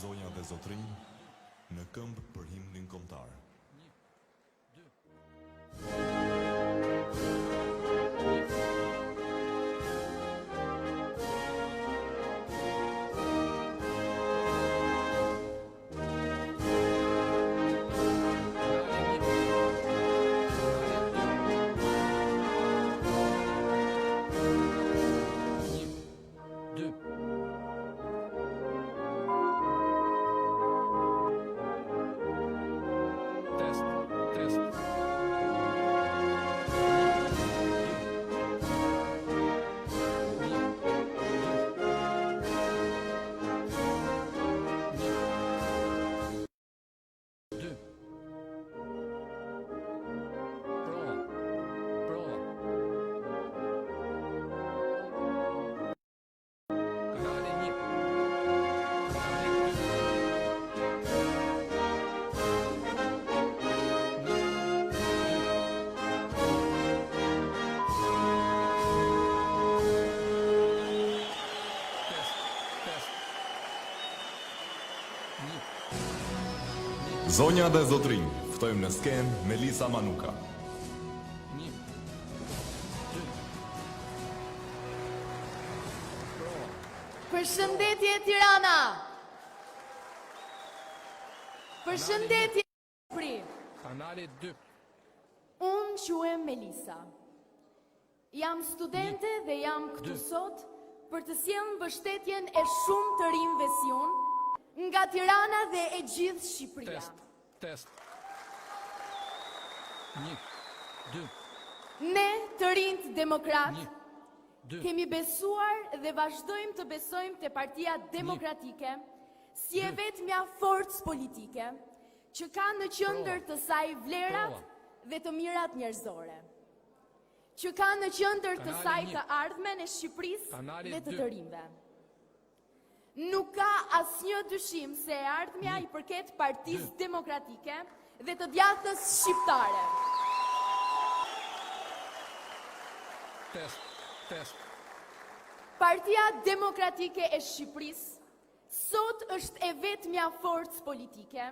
Zonja dhe zotrinj, në këmbë për himnin kombëtar. Zonja dhe zotrinj, ftojmë në skenë Melisa Manuka. Përshëndetje Tirana. Përshëndetje Pri. Kanali 2. Unë quhem Melisa. Jam studente dhe jam këtu sot për të sjellë mbështetjen e shumë të rinjve si unë nga Tirana dhe e gjithë Shqipëria. Test. 1, 2. Ne të rinjt demokrat kemi besuar dhe vazhdojmë të besojmë te Partia Demokratike si e vetmja forcë politike që ka në qendër të saj vlerat dhe të mirat njerëzore, që ka në qendër të saj të ardhmen e Shqipërisë dhe të rinjve. Nuk ka asnjë dyshim se e ardhmja i përket Partisë Demokratike dhe të djathtës shqiptare. Test. Partia Demokratike e Shqipërisë sot është e vetmja forcë politike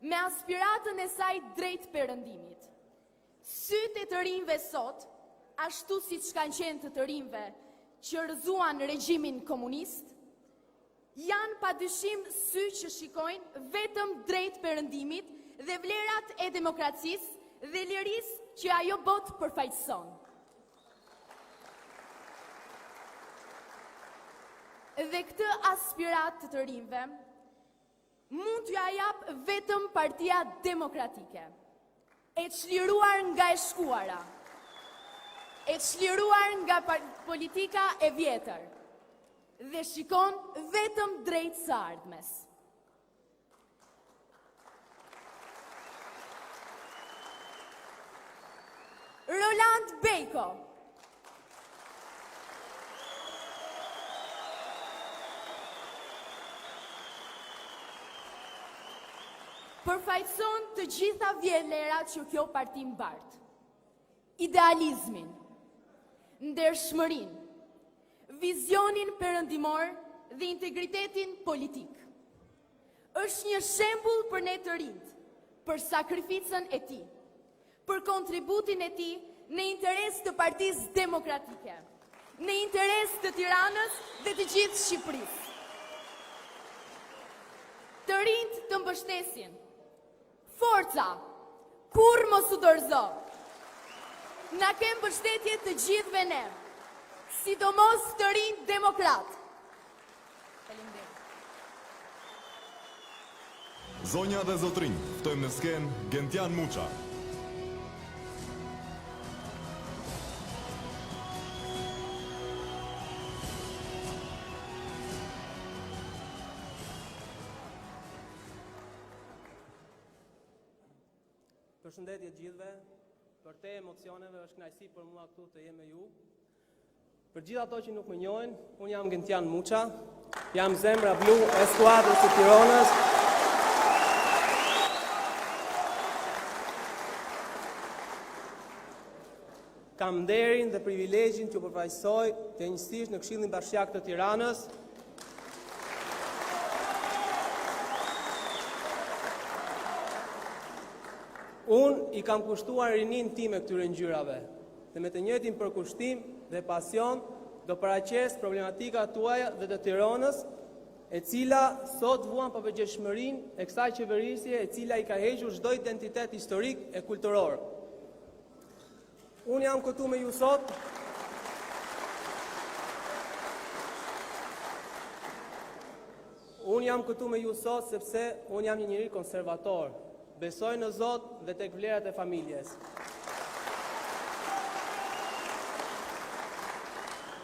me aspiratën e saj drejt perëndimit. Sytë e të rinjve sot, ashtu siç kanë qenë të rinjve që rrëzuan regjimin komunist, janë pa dyshim sy që shikojnë vetëm drejt perëndimit dhe vlerat e demokracisë dhe lirisë që ajo botë përfaqëson. Dhe këtë aspirat të rinjve mund t'ja jap vetëm Partia Demokratike, e çliruar nga e shkuara, e çliruar nga politika e vjetër, dhe shikon vetëm drejt së ardhmes. Roland Bejko. Përfaqëson të gjitha vlerat që kjo parti mbart. Idealizmin, ndershmërinë, vizionin perëndimor dhe integritetin politik. Është një shembull për ne të rinjt, për sakrificën e tij, për kontributin e tij në interes të Partisë Demokratike, në interes të Tiranës dhe të gjithë Shqipërisë. Të rinjt të mbështesin. Forca, kur mos u dorëzo. Na kem mbështetje të gjithëve ne, sidomos të rinj demokrat. Zonja dhe zotrinj, ftojmë në skenë Gentian Muça. Përshëndetje gjithëve, për te emocioneve është kënaqësi për mua këtu të jem me ju. Për gjithë ato që nuk më njohin, unë jam Gentian Muça, jam zemra blu e skuadrës së Tiranës. Kam nderin dhe privilegjin që përfaqësoj të njësisht në Këshillin Bashkiak të Tiranës. Unë i kam kushtuar rinin time këtyre ngjyrave dhe me të njëjtin përkushtim dhe pasion do paraqes problematikat tuaja dhe të Tiranës, e cila sot vuan papërgjegjshmërinë e kësaj qeverisje e cila i ka hequr çdo identitet historik e kulturor. Unë jam këtu me ju sot sepse unë jam një njeri konservator. Besoj në Zot dhe tek vlerat e familjes,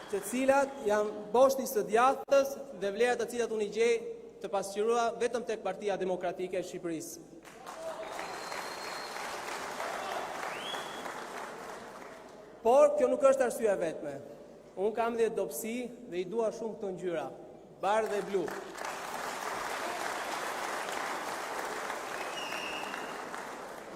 të cilat janë boshti së djathtës dhe vlerat të cilat unë i gjej të pasqyrua vetëm tek Partia Demokratike e Shqipërisë. Por kjo nuk është arsye vetme. Unë kam dhe dobësi dhe i dua shumë këto ngjyra, bardhë dhe blu.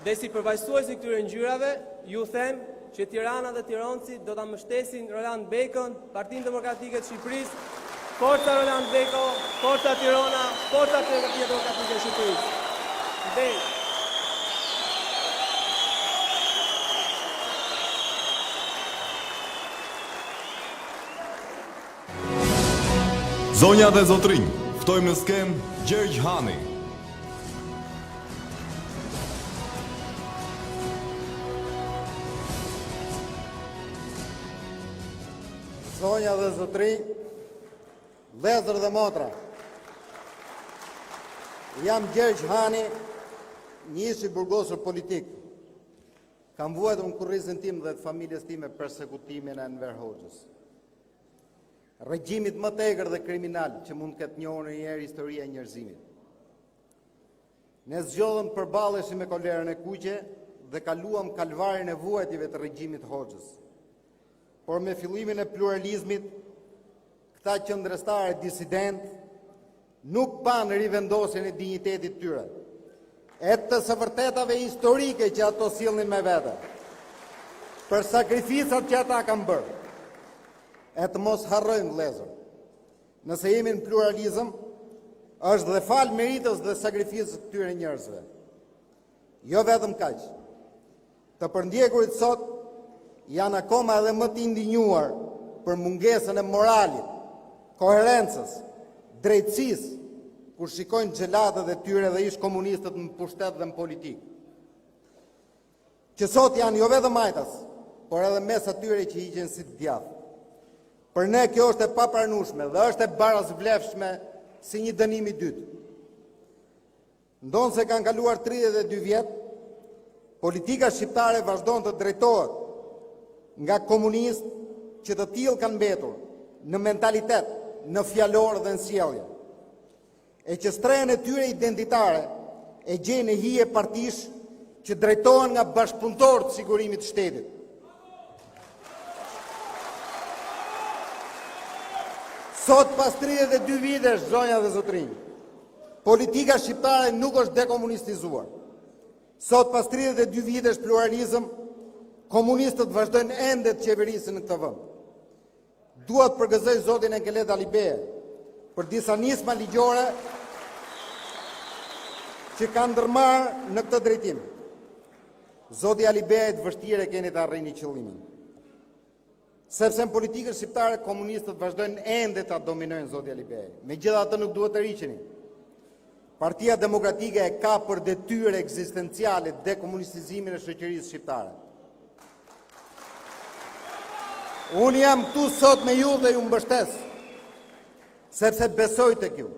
Dhe si përfaqësues i këtyre ngjyrave, ju them që Tirana dhe tiranësit do ta mbështesin Roland Bekon, Partinë Demokratike të Shqipërisë, Forca Roland Beko, Forca Tirana, Forca Partia Demokratike e Shqipërisë. Dhe Zonja dhe zotrinj, ftojmë në skenë Gjergj Hani. Zonja dhe zotrinj, vëllezër dhe motra, jam Gjergj Hani, një i burgosur politik. Kam vuajtur në kurrizin tim dhe të familjes time persekutimin e Enver Hoxhës. Regjimit më të egër dhe kriminal që mund këtë njohur në njerë historia e njerëzimit. Ne zgjodhëm përballeshim me kolerën e kuqe dhe kaluam kalvarin e vuajtjeve të regjimit Hoxhës. Por me fillimin e pluralizmit, këta qëndrestare disident nuk panë rivendosjen e dinjitetit tyre, e të së vërtetave historike që ato sillnin me vete, për sakrificat që ata kanë bërë. E të mos harrojmë vëllezër, nëse jemi në pluralizëm, është dhe fal meritës dhe sakrificës të këtyre njerëzve. Jo vetëm kaq. Të përndjekurit sot janë akoma edhe më të indinjuar për mungesën e moralit, koherencës, drejtësisë, kur shikojnë xhelatët e tyre dhe ish komunistët në pushtet dhe në politikë. Që sot janë jo vetëm majtas, por edhe mes atyre që hiqen si të djathtë. Për ne kjo është e papranueshme dhe është e barazvlefshme si një dënim i dytë. Ndonë se kanë kaluar 32 vjet, politika shqiptare vazhdon të drejtohet nga komunist që të tillë kanë mbetur në mentalitet, në fjalor dhe në sjellje. E që strehen e tyre identitare e gjejnë në hije partish që drejtohen nga bashkëpunëtorët të sigurimit të shtetit. Sot pas 32 vitesh, zonja dhe zotrinj, politika shqiptare nuk është dekomunistizuar. Sot pas 32 vitesh pluralizëm, komunistët vazhdojnë ende të qeverisin në këtë vend. Dua të përgëzoj zotin Enkelet Alibeje për disa nisma ligjore që kanë ndërmarrë në këtë drejtim. Zoti Alibeje, të vështirë keni të arrini qëllimin. Sepse në politikën shqiptare komunistët vazhdojnë ende ta dominojnë, zoti Alibeje. Megjithatë nuk duhet të riqeni. Partia Demokratike e ka për detyrë ekzistenciale dekomunistizimin e shoqërisë shqiptare. Unë jam këtu sot me ju dhe ju mbështes, sepse besoj tek ju.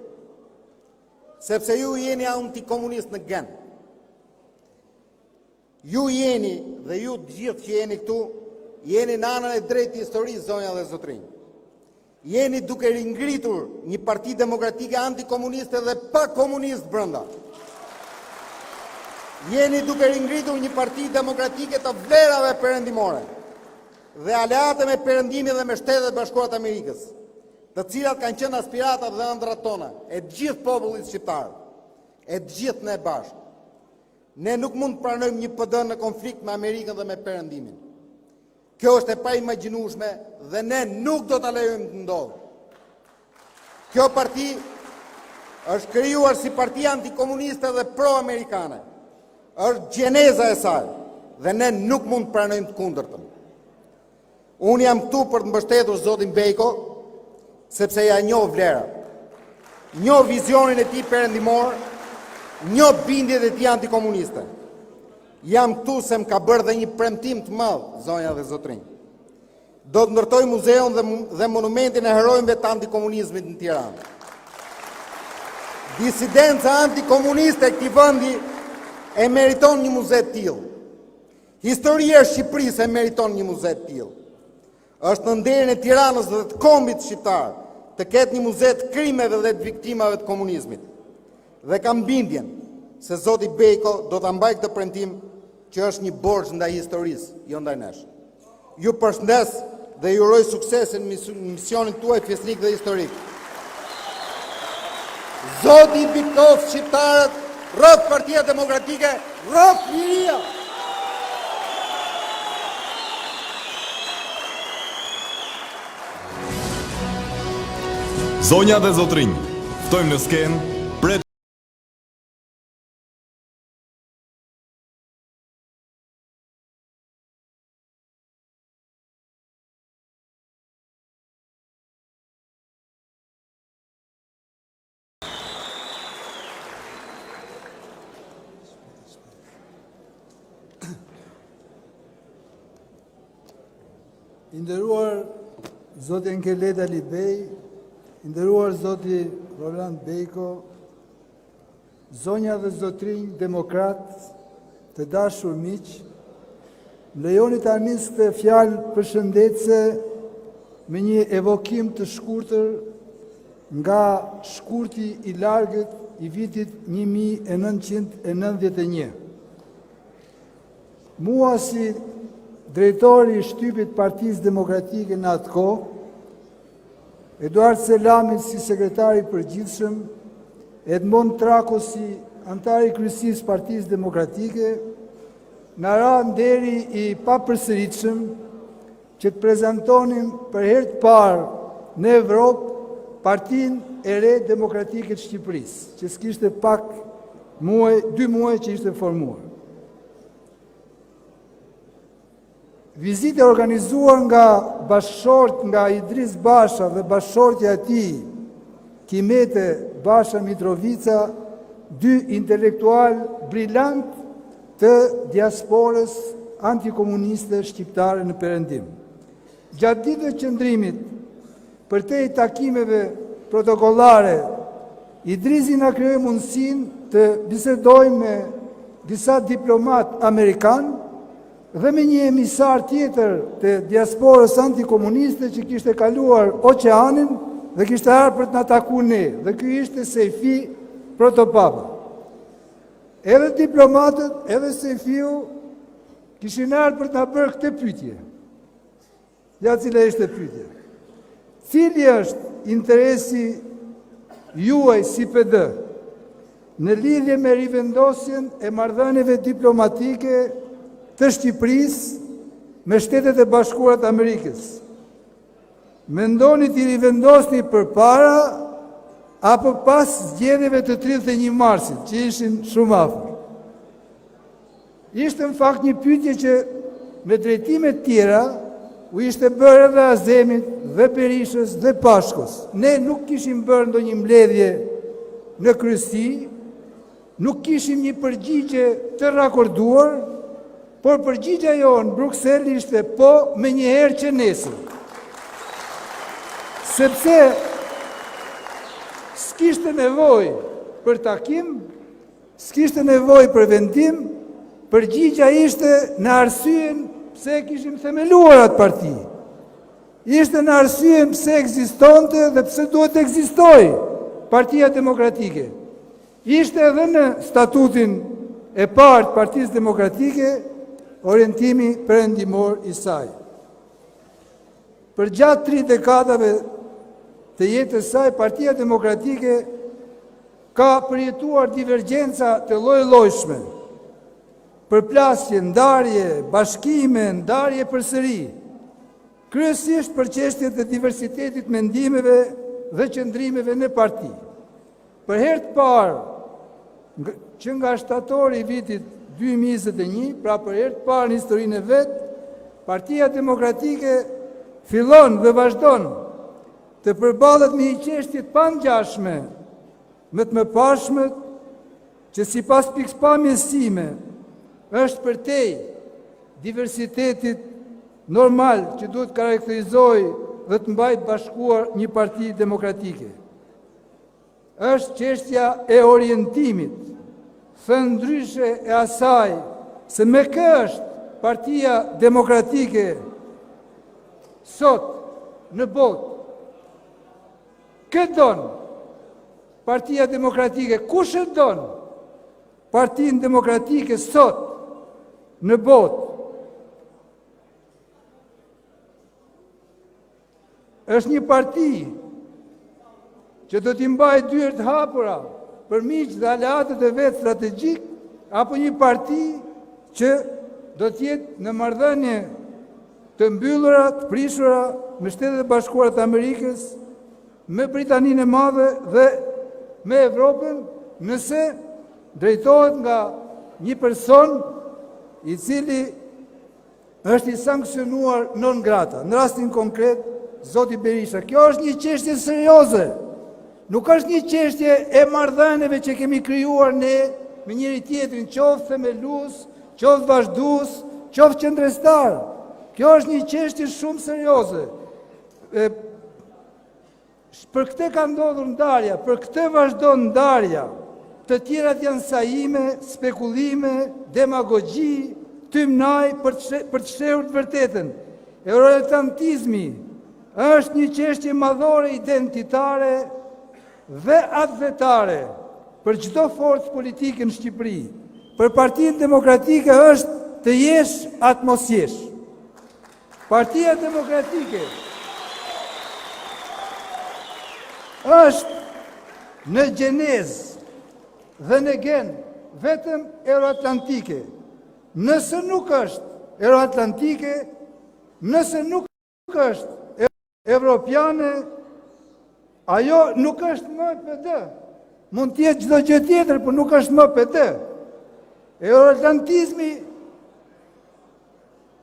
Sepse ju jeni antikomunist në gen. Ju jeni dhe ju të gjithë që jeni këtu, jeni në anën e drejtë historisë, zonja dhe zotrinj. Jeni duke ringritur një parti demokratike antikomuniste dhe pa komunist brenda. Jeni duke ringritur një parti demokratike të vlerave perëndimore dhe aleate me perëndimin dhe me Shtetet Bashkuara të Amerikës, të cilat kanë qenë aspiratat dhe ëndrat tona, e të gjithë popullit shqiptar, e të gjithë ne bashkë. Ne nuk mund të pranojmë një PD në konflikt me Amerikën dhe me perëndimin. Kjo është e pa imagjinueshme dhe ne nuk do ta lejojmë të ndodhë. Kjo parti është krijuar si parti antikomuniste dhe pro-amerikane. është gjeneza e saj dhe ne nuk mund të pranojmë të kundërtën. Unë jam këtu për të mbështetur zotin Bejko, sepse ja njoh vlera, njoh vizionin e tij perëndimor, njoh bindjet e tij antikomuniste. Jam këtu se më ka bërë dhe një premtim të madh, zonja dhe zotrinj. Do të ndërtoj muzeun dhe monumentin e herojve të antikomunizmit në Tiranë. Disidenca antikomuniste e këtij vendi e meriton një muze të tillë. Historia e Shqipërisë e meriton një muze të tillë. Është në nderin e Tiranës dhe të kombit shqiptar të ketë një muze të krimeve dhe të viktimave të komunizmit. Dhe kam bindjen se zoti Bejko do ta mbajë këtë premtim që është një borxh ndaj historisë, jo ndaj nesh. Ju përshëndes dhe ju uroj suksesin në misionin tuaj fesnik dhe historik. Zoti Bitof shqiptarët, rrot Partia Demokratike, rrot liria! Zonja dhe zotrinj, ftojmë në skenë pret I nderuar zoti Enkelet Alibej, i nderuar zoti Roland Bejko, zonja dhe zotrinj demokrat, të dashur miq, më lejoni ta nis këtë fjalë përshëndetse me një evokim të shkurtër nga shkurti i largët i vitit 1991. Mua si drejtori i shtypit Partisë Demokratike në atë kohë, Eduard Selami si sekretari i përgjithshëm, Edmond Trako si antari i kryesisë Partisë Demokratike, na ra nderi i papërsëritshëm që të prezantonim për herë të parë në Evropë Partinë e Re Demokratike të Shqipërisë, që s'kishte pak muaj, 2 muaj që ishte formuar. Vizite organizuar nga bashkëshort nga Idris Basha dhe bashkëshortja e tij, Kimete Basha Mitrovica, 2 intelektual brillant të diasporës antikomuniste shqiptare në Perëndim. Gjatë ditëve të qëndrimit, përtej takimeve protokollare, Idrisi na krijoi mundësinë të bisedojmë me disa diplomat amerikanë dhe me një emisar tjetër të diasporës antikomuniste që kishte kaluar oqeanin dhe kishte ardhur për të na takuar ne, dhe ky ishte Sejfi Protopapa. Edhe diplomatët, edhe Sejfiu kishin ardhur për të na bërë këtë pyetje. Ja cila ishte pyetja? Cili është interesi juaj si PD në lidhje me rivendosjen e marrëdhënieve diplomatike të Shqipërisë me Shtetet e Bashkuara të Amerikës? Mendoni t'i rivendosni përpara apo pas zgjedhjeve të 31 marsit, që ishin shumë afër? Ishte në fakt një pyetje që me drejtime të tjera u ishte bërë edhe Azemit dhe Berishës dhe Pashkos. Ne nuk kishim bërë ndonjë mbledhje në kryesi, nuk kishim një përgjigje të rakorduar, por përgjigja jonë në Bruksel ishte po me njëherë që nesër. Sepse s'kishte nevojë për takim, s'kishte nevojë për vendim, përgjigja ishte në arsyen pse kishim themeluar atë parti. Ishte në arsyen pse ekzistonte dhe pse duhet të ekzistojë Partia Demokratike. Ishte edhe në statutin e parë të Partisë Demokratike orientimi perëndimor i saj. Për gjatë 3 dekadave të jetës saj, Partia Demokratike ka përjetuar divergjenca të lloj-llojshme, përplasje, ndarje, bashkime, ndarje përsëri, kryesisht për çështjet e diversitetit mendimeve dhe qëndrimeve në parti. Për herë të parë, që nga shtatori i vitit 2021, pra për herë të parë në historinë e vet, Partia Demokratike fillon dhe vazhdon të përballet me një çështje të pangjashme me të mëparshmet, që sipas pikpamjes time është përtej diversitetit normal që duhet karakterizojë dhe të mbajë bashkuar një parti demokratike. Është çështja e orientimit, thënë ndryshe e asaj se me kë është Partia Demokratike sot në botë. Këtë donë Partia Demokratike, kush e donë Partinë Demokratike sot në botë? Është një parti që do t'i mbajë dyert hapura për miq dhe aleatët e vet strategjik, apo një parti që do t'jetë në marrëdhënie të mbyllura, të prishura me Shtetet e Bashkuara të Amerikës, me Britaninë e Madhe dhe me Evropën, nëse drejtohet nga një person i cili është i sankcionuar non grata. Në rastin konkret, Zoti Berisha. Kjo është një çështje serioze. Nuk është një çështje e marrëdhënieve që kemi krijuar ne me njëri tjetrin, qoftë themelues, qoftë vazhdues, qoftë qendrestar. Kjo është një çështje shumë serioze. Për këtë ka ndodhur ndarja, për këtë vazhdon ndarja. Të tjerat janë sajime, spekulime, demagogji, tymnaj për të shehur të vërtetën. Euroatlantizmi është një çështje madhore identitare dhe atletare për çdo forcë politike në Shqipëri. Për Partinë Demokratike është të jesh atë mos jesh. Partia Demokratike është në gjenezë dhe në gen vetëm euroatlantike. Nëse nuk është euroatlantike, nëse nuk është evropiane, ajo nuk është më PD. Mund t'jetë çdo gjë tjetër, por nuk është më PD. Euroatlantizmi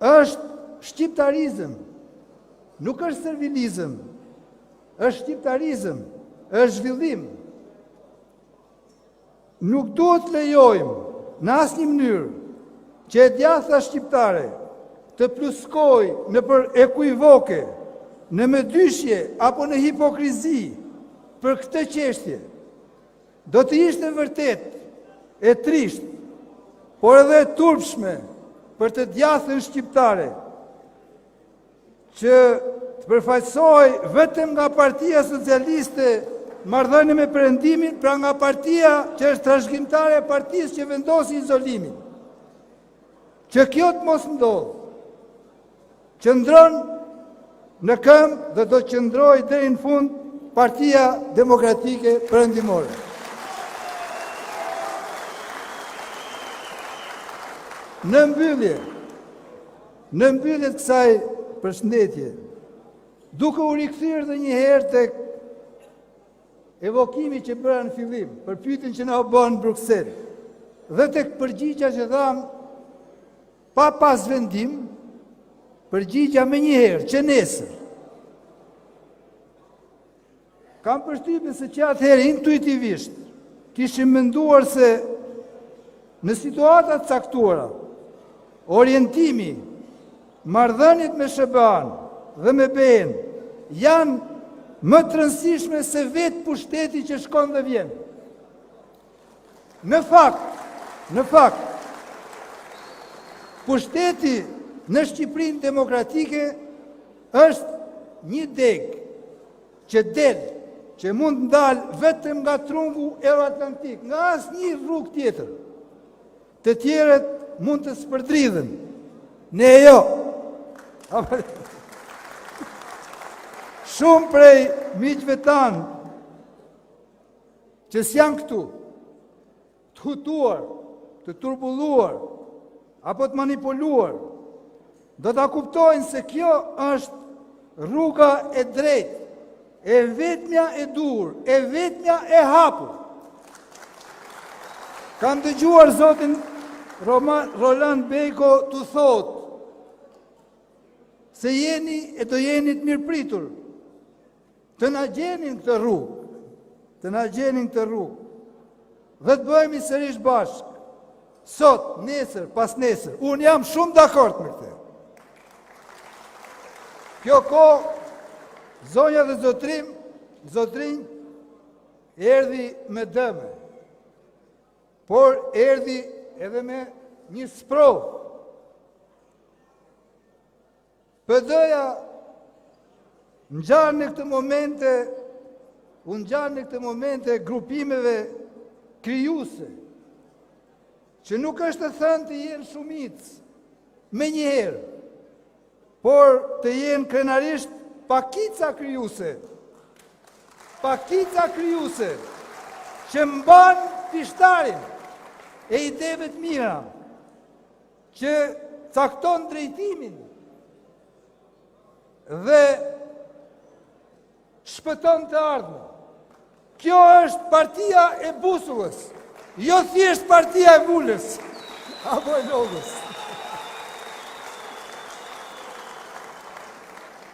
është shqiptarizëm, nuk është servilizëm, është shqiptarizëm, është zhvillim. Nuk duhet lejojmë në asnjë mënyrë që e djatha shqiptare të pluskojë në për ekuivoke, në mëdyshje apo në hipokrizi për këtë çështje. Do të ishte vërtet e trisht, por edhe e turpshme për të djathën shqiptare që të përfaqësohej vetëm nga Partia Socialiste marrëdhënie me Perëndimin, pra nga partia që është trashëgimtare e partisë që vendosi izolimin. Që kjo të mos ndodhë, qëndron në këmbë dhe do të qëndrojë deri në fund Partia Demokratike Perëndimore. Në mbyllje të kësaj përshëndetje, duke u rikthyer edhe një herë tek evokimi që bëra në fillim, për pyetjen që na u bën në Bruksel, dhe tek përgjigja që dham pa pas vendim, përgjigja me një herë, që nesër. Kam përshtypjen se që atëherë intuitivisht kishim menduar se në situata të caktuara, orientimi, marrëdhëniet me SBA-n dhe me BE-n janë më të rëndësishme se vetë pushteti që shkon dhe vjen. Në fakt, pushteti në Shqipërinë demokratike është një deg që del, që mund ndalë vetëm nga trungu euroatlantik, nga asnjë rrugë tjetër. Të tjerët mund të spërdridhen. Ne jo. Shumë prej miqve tanë që s'janë këtu, të hutuar, të turbulluar, apo të manipuluar, do ta kuptojnë se kjo është rruga e drejtë, e vetmja e dur, e vetmja e hapur. Kam dëgjuar zotin Roland Beko të thot se jeni e do jeni të mirë pritur, të na gjenin këtë rrugë, dhe të bëhemi sërish bashkë, sot, nesër, pas nesër. Unë jam shumë dakord me këtë. Kjo kohë, zonja dhe zotrinj, erdhi me dëme, por erdhi edhe me një sprovë. PD-ja unë ngjarë në këtë momente grupimeve krijuese, që nuk është të thënë të jenë shumicë me njëherë, por të jenë krenarisht pakica krijuese, që mban pishtarin e ideve të mira, që cakton drejtimin dhe shpëton të ardhmen. Kjo është partia e busullës, jo thjesht partia e vulës, apo e logës.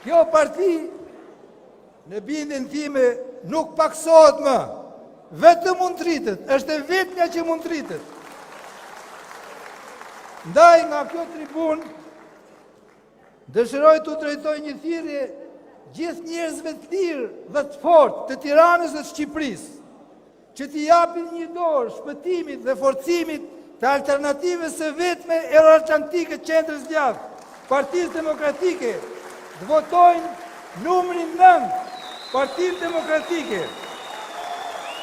Kjo parti, në bindjen time, nuk paksohet më, vetëm mund rritet, është e vetmja që mund rritet. Ndaj nga kjo tribunë, dëshiroj të drejtoj një thirrje gjithë njerëzve të lirë dhe të fortë të Tiranës dhe të Shqipërisë, që t'i japin një dorë shpëtimit dhe forcimit të alternativës së vetme euroatlantike qendrës djathtë, Partisë Demokratike, të votojnë numrin 9, Partinë Demokratike,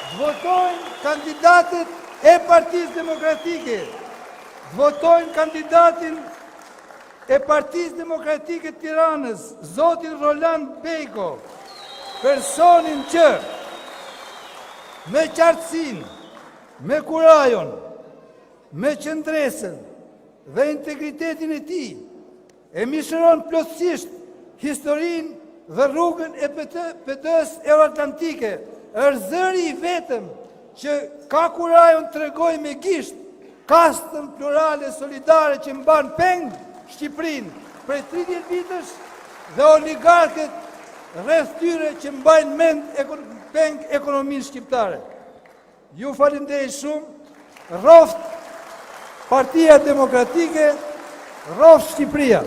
të votojnë kandidatët e Partisë Demokratike, të votojnë kandidatin e Partisë Demokratike të Tiranës, zotin Roland Beko, personin që me qartësinë, me kurajon, me qëndresën dhe integritetin e tij, e mishëron plotësisht historinë dhe rrugën e PD-s euroatlantike, është zëri i vetëm që ka kurajon të tregoj me gisht kastën plurale solidare që mban peng Shqipërinë prej 30 vitësh dhe oligarkët rreth tyre që mbajnë mend peng ekonominë shqiptare. Ju falenderoj shumë, rroft Partia Demokratike, rroft Shqipëria.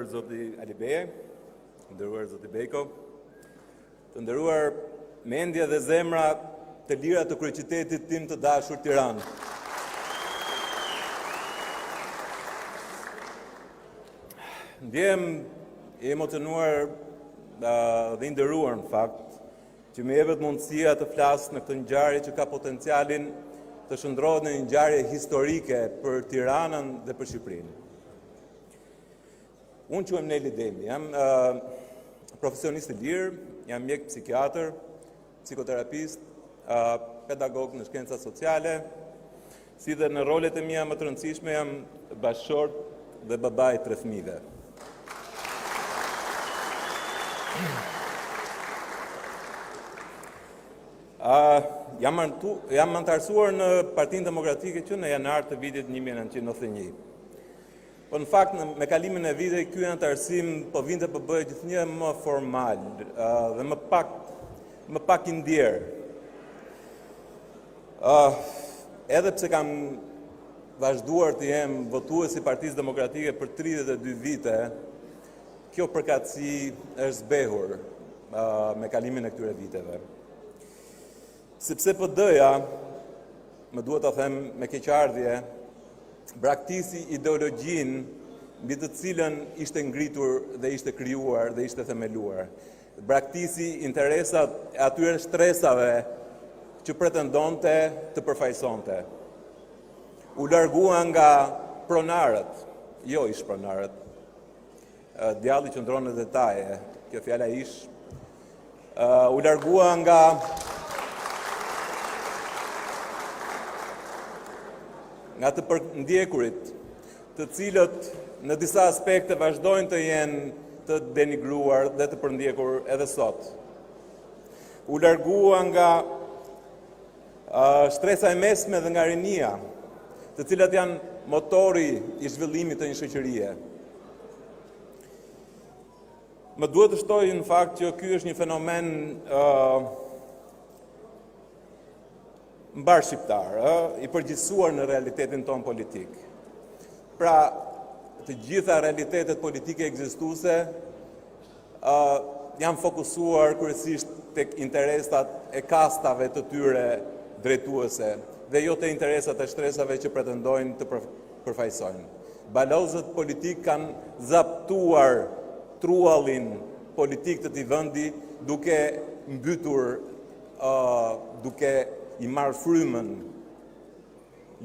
Zoti Alibeje, nderuar Zoti Beko, të nderuar mendje dhe zemra të lira të kryeqytetit tim të dashur Tiranë. Ndjem i emocionuar dhe i nderuar në fakt që më jepet mundësia të flas në këtë ngjarje që ka potencialin të shndrohet në një ngjarje historike për Tiranën dhe për Shqipërinë. Unë quhem Neli Demi, jam profesionist i lirë, jam mjek psikiatër, psikoterapist, pedagog në shkenca sociale, si dhe në rolet e mia më të rëndësishme jam bashkëshort dhe baba i 3 fëmijëve. Jam antarësuar në Partinë Demokratike që në janar të vitit 1991. Po në fakt, me kalimin e viteve, ky antarësim po vinte po bëhet gjithnjë më formal dhe më pak i ndjerë. Edhe pse kam vazhduar të jem votues i Partisë Demokratike për 32 vite, kjo përkatësi është zbehur me kalimin e këtyre viteve. Sepse PD-ja, më duhet të them me keqardhje, braktisi ideologjinë mbi të cilën ishte ngritur dhe ishte krijuar dhe ishte themeluar. Braktisi interesat e atyre shtresave që pretendonte të përfaqësonte. U largua nga pronarët, jo ish-pronarët. Djalli qëndron në detaje, kjo fjala ish, u largua nga të përndjekurit, të cilët në disa aspekte vazhdojnë të jenë të denigruar dhe të përndjekur edhe sot. U largua nga shtresa e mesme dhe nga rinia, të cilat janë motori i zhvillimit të një shoqërie. Më duhet të shtoj në fakt që ky është një fenomen mbar shqiptar, i përgjithësuar në realitetin ton politik. Pra, të gjitha realitetet politike ekzistuese janë fokusuar kryesisht tek interesat e kastave të tyre drejtuese dhe jo te interesat e shtresave që pretendojnë të përfaqësojnë. Balozët politik kanë zaptuar truallin politik të këtij vendi duke mbytur, duke i marrë frymën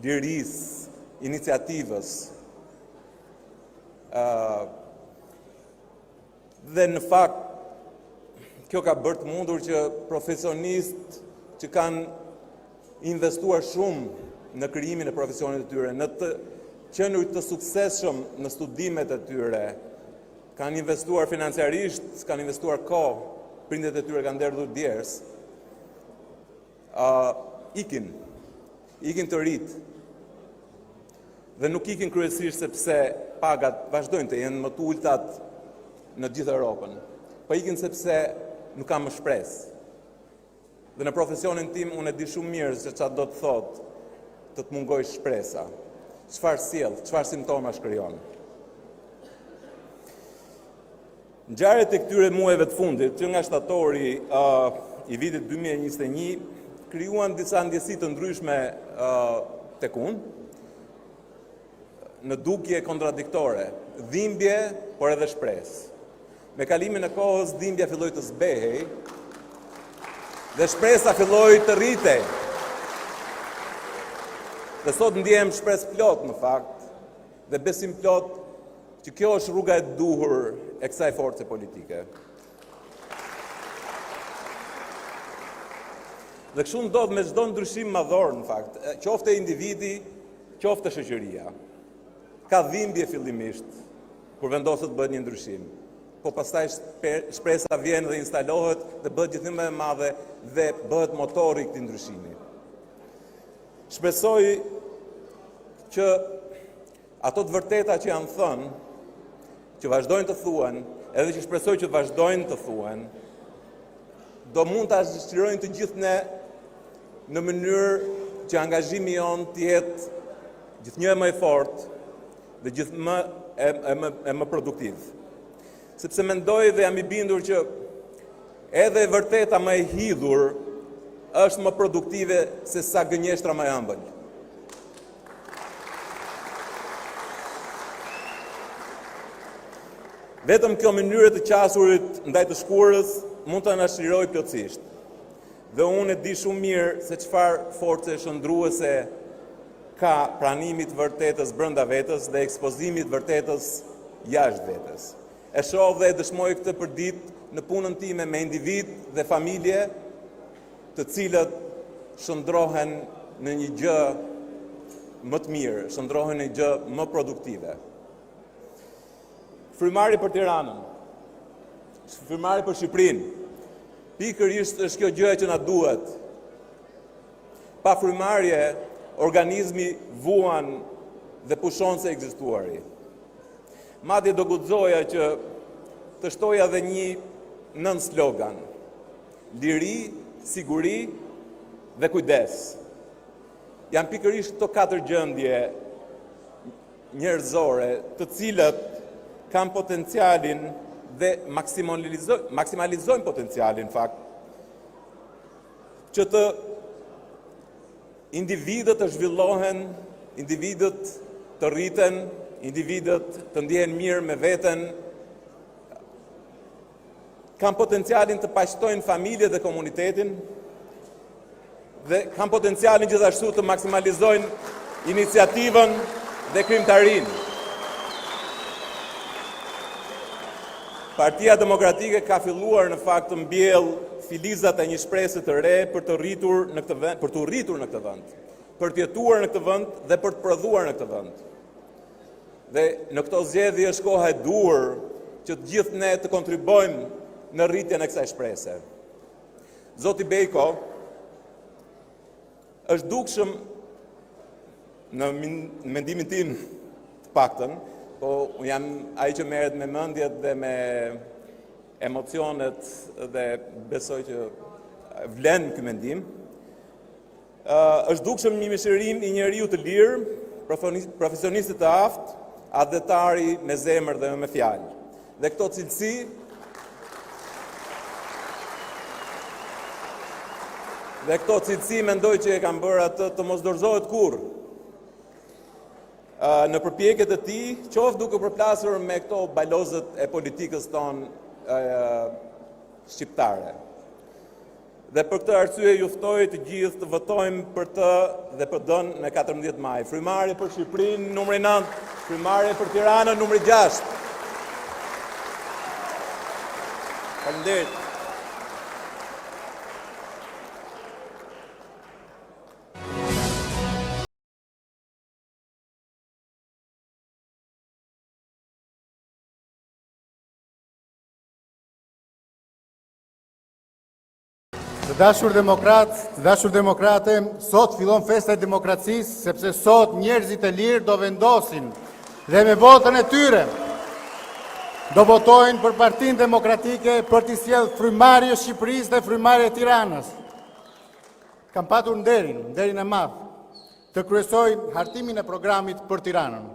lirisë, iniciativës. Dhe në fakt, kjo ka bërë të mundur që profesionistë që kanë investuar shumë në krijimin e profesionit të tyre, në të qenë të suksesshëm në studimet e tyre, kanë investuar financiarisht, kanë investuar kohë, prindet e tyre kanë derdhur djers, ikin të rit. Dhe nuk ikin kryesisht sepse pagat vazhdojnë të jenë më të ultat në gjithë Europën, po ikin sepse nuk kam më shpresë. Dhe në profesionin tim unë e di shumë mirë se çfarë do të thotë të të mungoj shpresa. Çfarë sjell, çfarë simptoma shkrijon. Ngjarjet e këtyre muajve të fundit, që nga shtatori i vitit 2021, krijuan disa ndjesi të ndryshme tek unë, në dukje kontradiktore, dhimbje, por edhe shpresë. Me kalimin e kohës, dhimbja filloi të zbehej dhe shpresa filloi të rritej. Dhe sot ndjem shpresë plot në fakt, dhe besim plot që kjo është rruga e duhur e kësaj force politike. Dhe kështu ndodh me çdo ndryshim madhor në fakt, qoftë individi, qoftë shoqëria. Ka dhimbje fillimisht kur vendoset të bëhet një ndryshim, po pastaj shpresa vjen dhe instalohet dhe bëhet gjithnjë më e madhe dhe bëhet motori i këtij ndryshimi. Shpresoj që ato të vërteta që janë thënë, që vazhdojnë të thuhen, edhe që shpresoj që vazhdojnë të thuhen, do mund ta zhvillojnë të gjithë ne në mënyrë që angazhimi jon të jetë gjithnjë më i fortë dhe gjithë më produktiv. Sepse mendoj dhe jam i bindur që edhe e vërteta më e hidhur është më produktive se sa gënjeshtra më e ëmbël. Vetëm kjo mënyrë të qasurit ndaj të shkurës mund të na shirojë plotësisht. Dhe unë e di shumë mirë se çfarë force shndruese ka pranimi të vërtetës brenda vetës dhe ekspozimi të vërtetës jashtë vetës. E shoh dhe e dëshmoj këtë përdit në punën time me individ dhe familje, të cilët shndrohen në një gjë më të mirë, shndrohen në një gjë më produktive. Frymari për Tiranën, frymari për Shqipërinë, pikërisht është kjo gjë që na duhet. Pa frymarje, organizmi vuan dhe pushon se ekzistuari. Madje do guxoja që të shtoja dhe një nën slogan: liri, siguri dhe kujdes. Janë pikërisht këto 4 gjendje njerëzore, të cilët kanë potencialin dhe maksimalizojnë potencialin fakt që të individët të zhvillohen, individët të rriten, individët të ndjehen mirë me veten, kanë potencialin të paqtojnë familjen dhe komunitetin dhe kanë potencialin gjithashtu të maksimalizojnë iniciativën dhe krijimtarinë. Partia Demokratike ka filluar në fakt të mbjell filizat e një shpresë të re për të rritur në këtë vend, për të jetuar në këtë vend dhe për të prodhuar në këtë vend. Dhe në këto zgjedhje është koha e duhur që të gjithë ne të kontribojmë në rritjen e kësaj shprese. Zoti Bejko është dukshëm, në mendimin tim të paktën, po unë jam ai që merret me mendjet dhe me emocionet dhe besoj që vlen ky mendim. Është dukshëm një mishërim i njeriu të lirë, profesionistit të aftë, adhetari me zemër dhe me fjalë. Dhe këto cilësi mendoj që e kanë bërë atë të mos dorëzohet kurrë. Në përpjekjet e tij, qoftë duke përplasur me këto balozët e politikës tonë shqiptare. Dhe për këtë arsye ju ftoj të gjithë të votojmë për të dhe për dën në 14 maj. Frymëmarrje për Shqipërinë numri 9, frymëmarrje për Tiranën numri 6. Faleminderit. Të dashur demokrate, sot fillon festa e demokracisë, sepse sot njerëzit e lirë do vendosin dhe me votën e tyre do votojnë për Partinë Demokratike për t'i sjellë frymëmarrje Shqipërisë dhe frymëmarrje Tiranës. Kam patur nderin e madh të kryesoj hartimin e programit për Tiranën.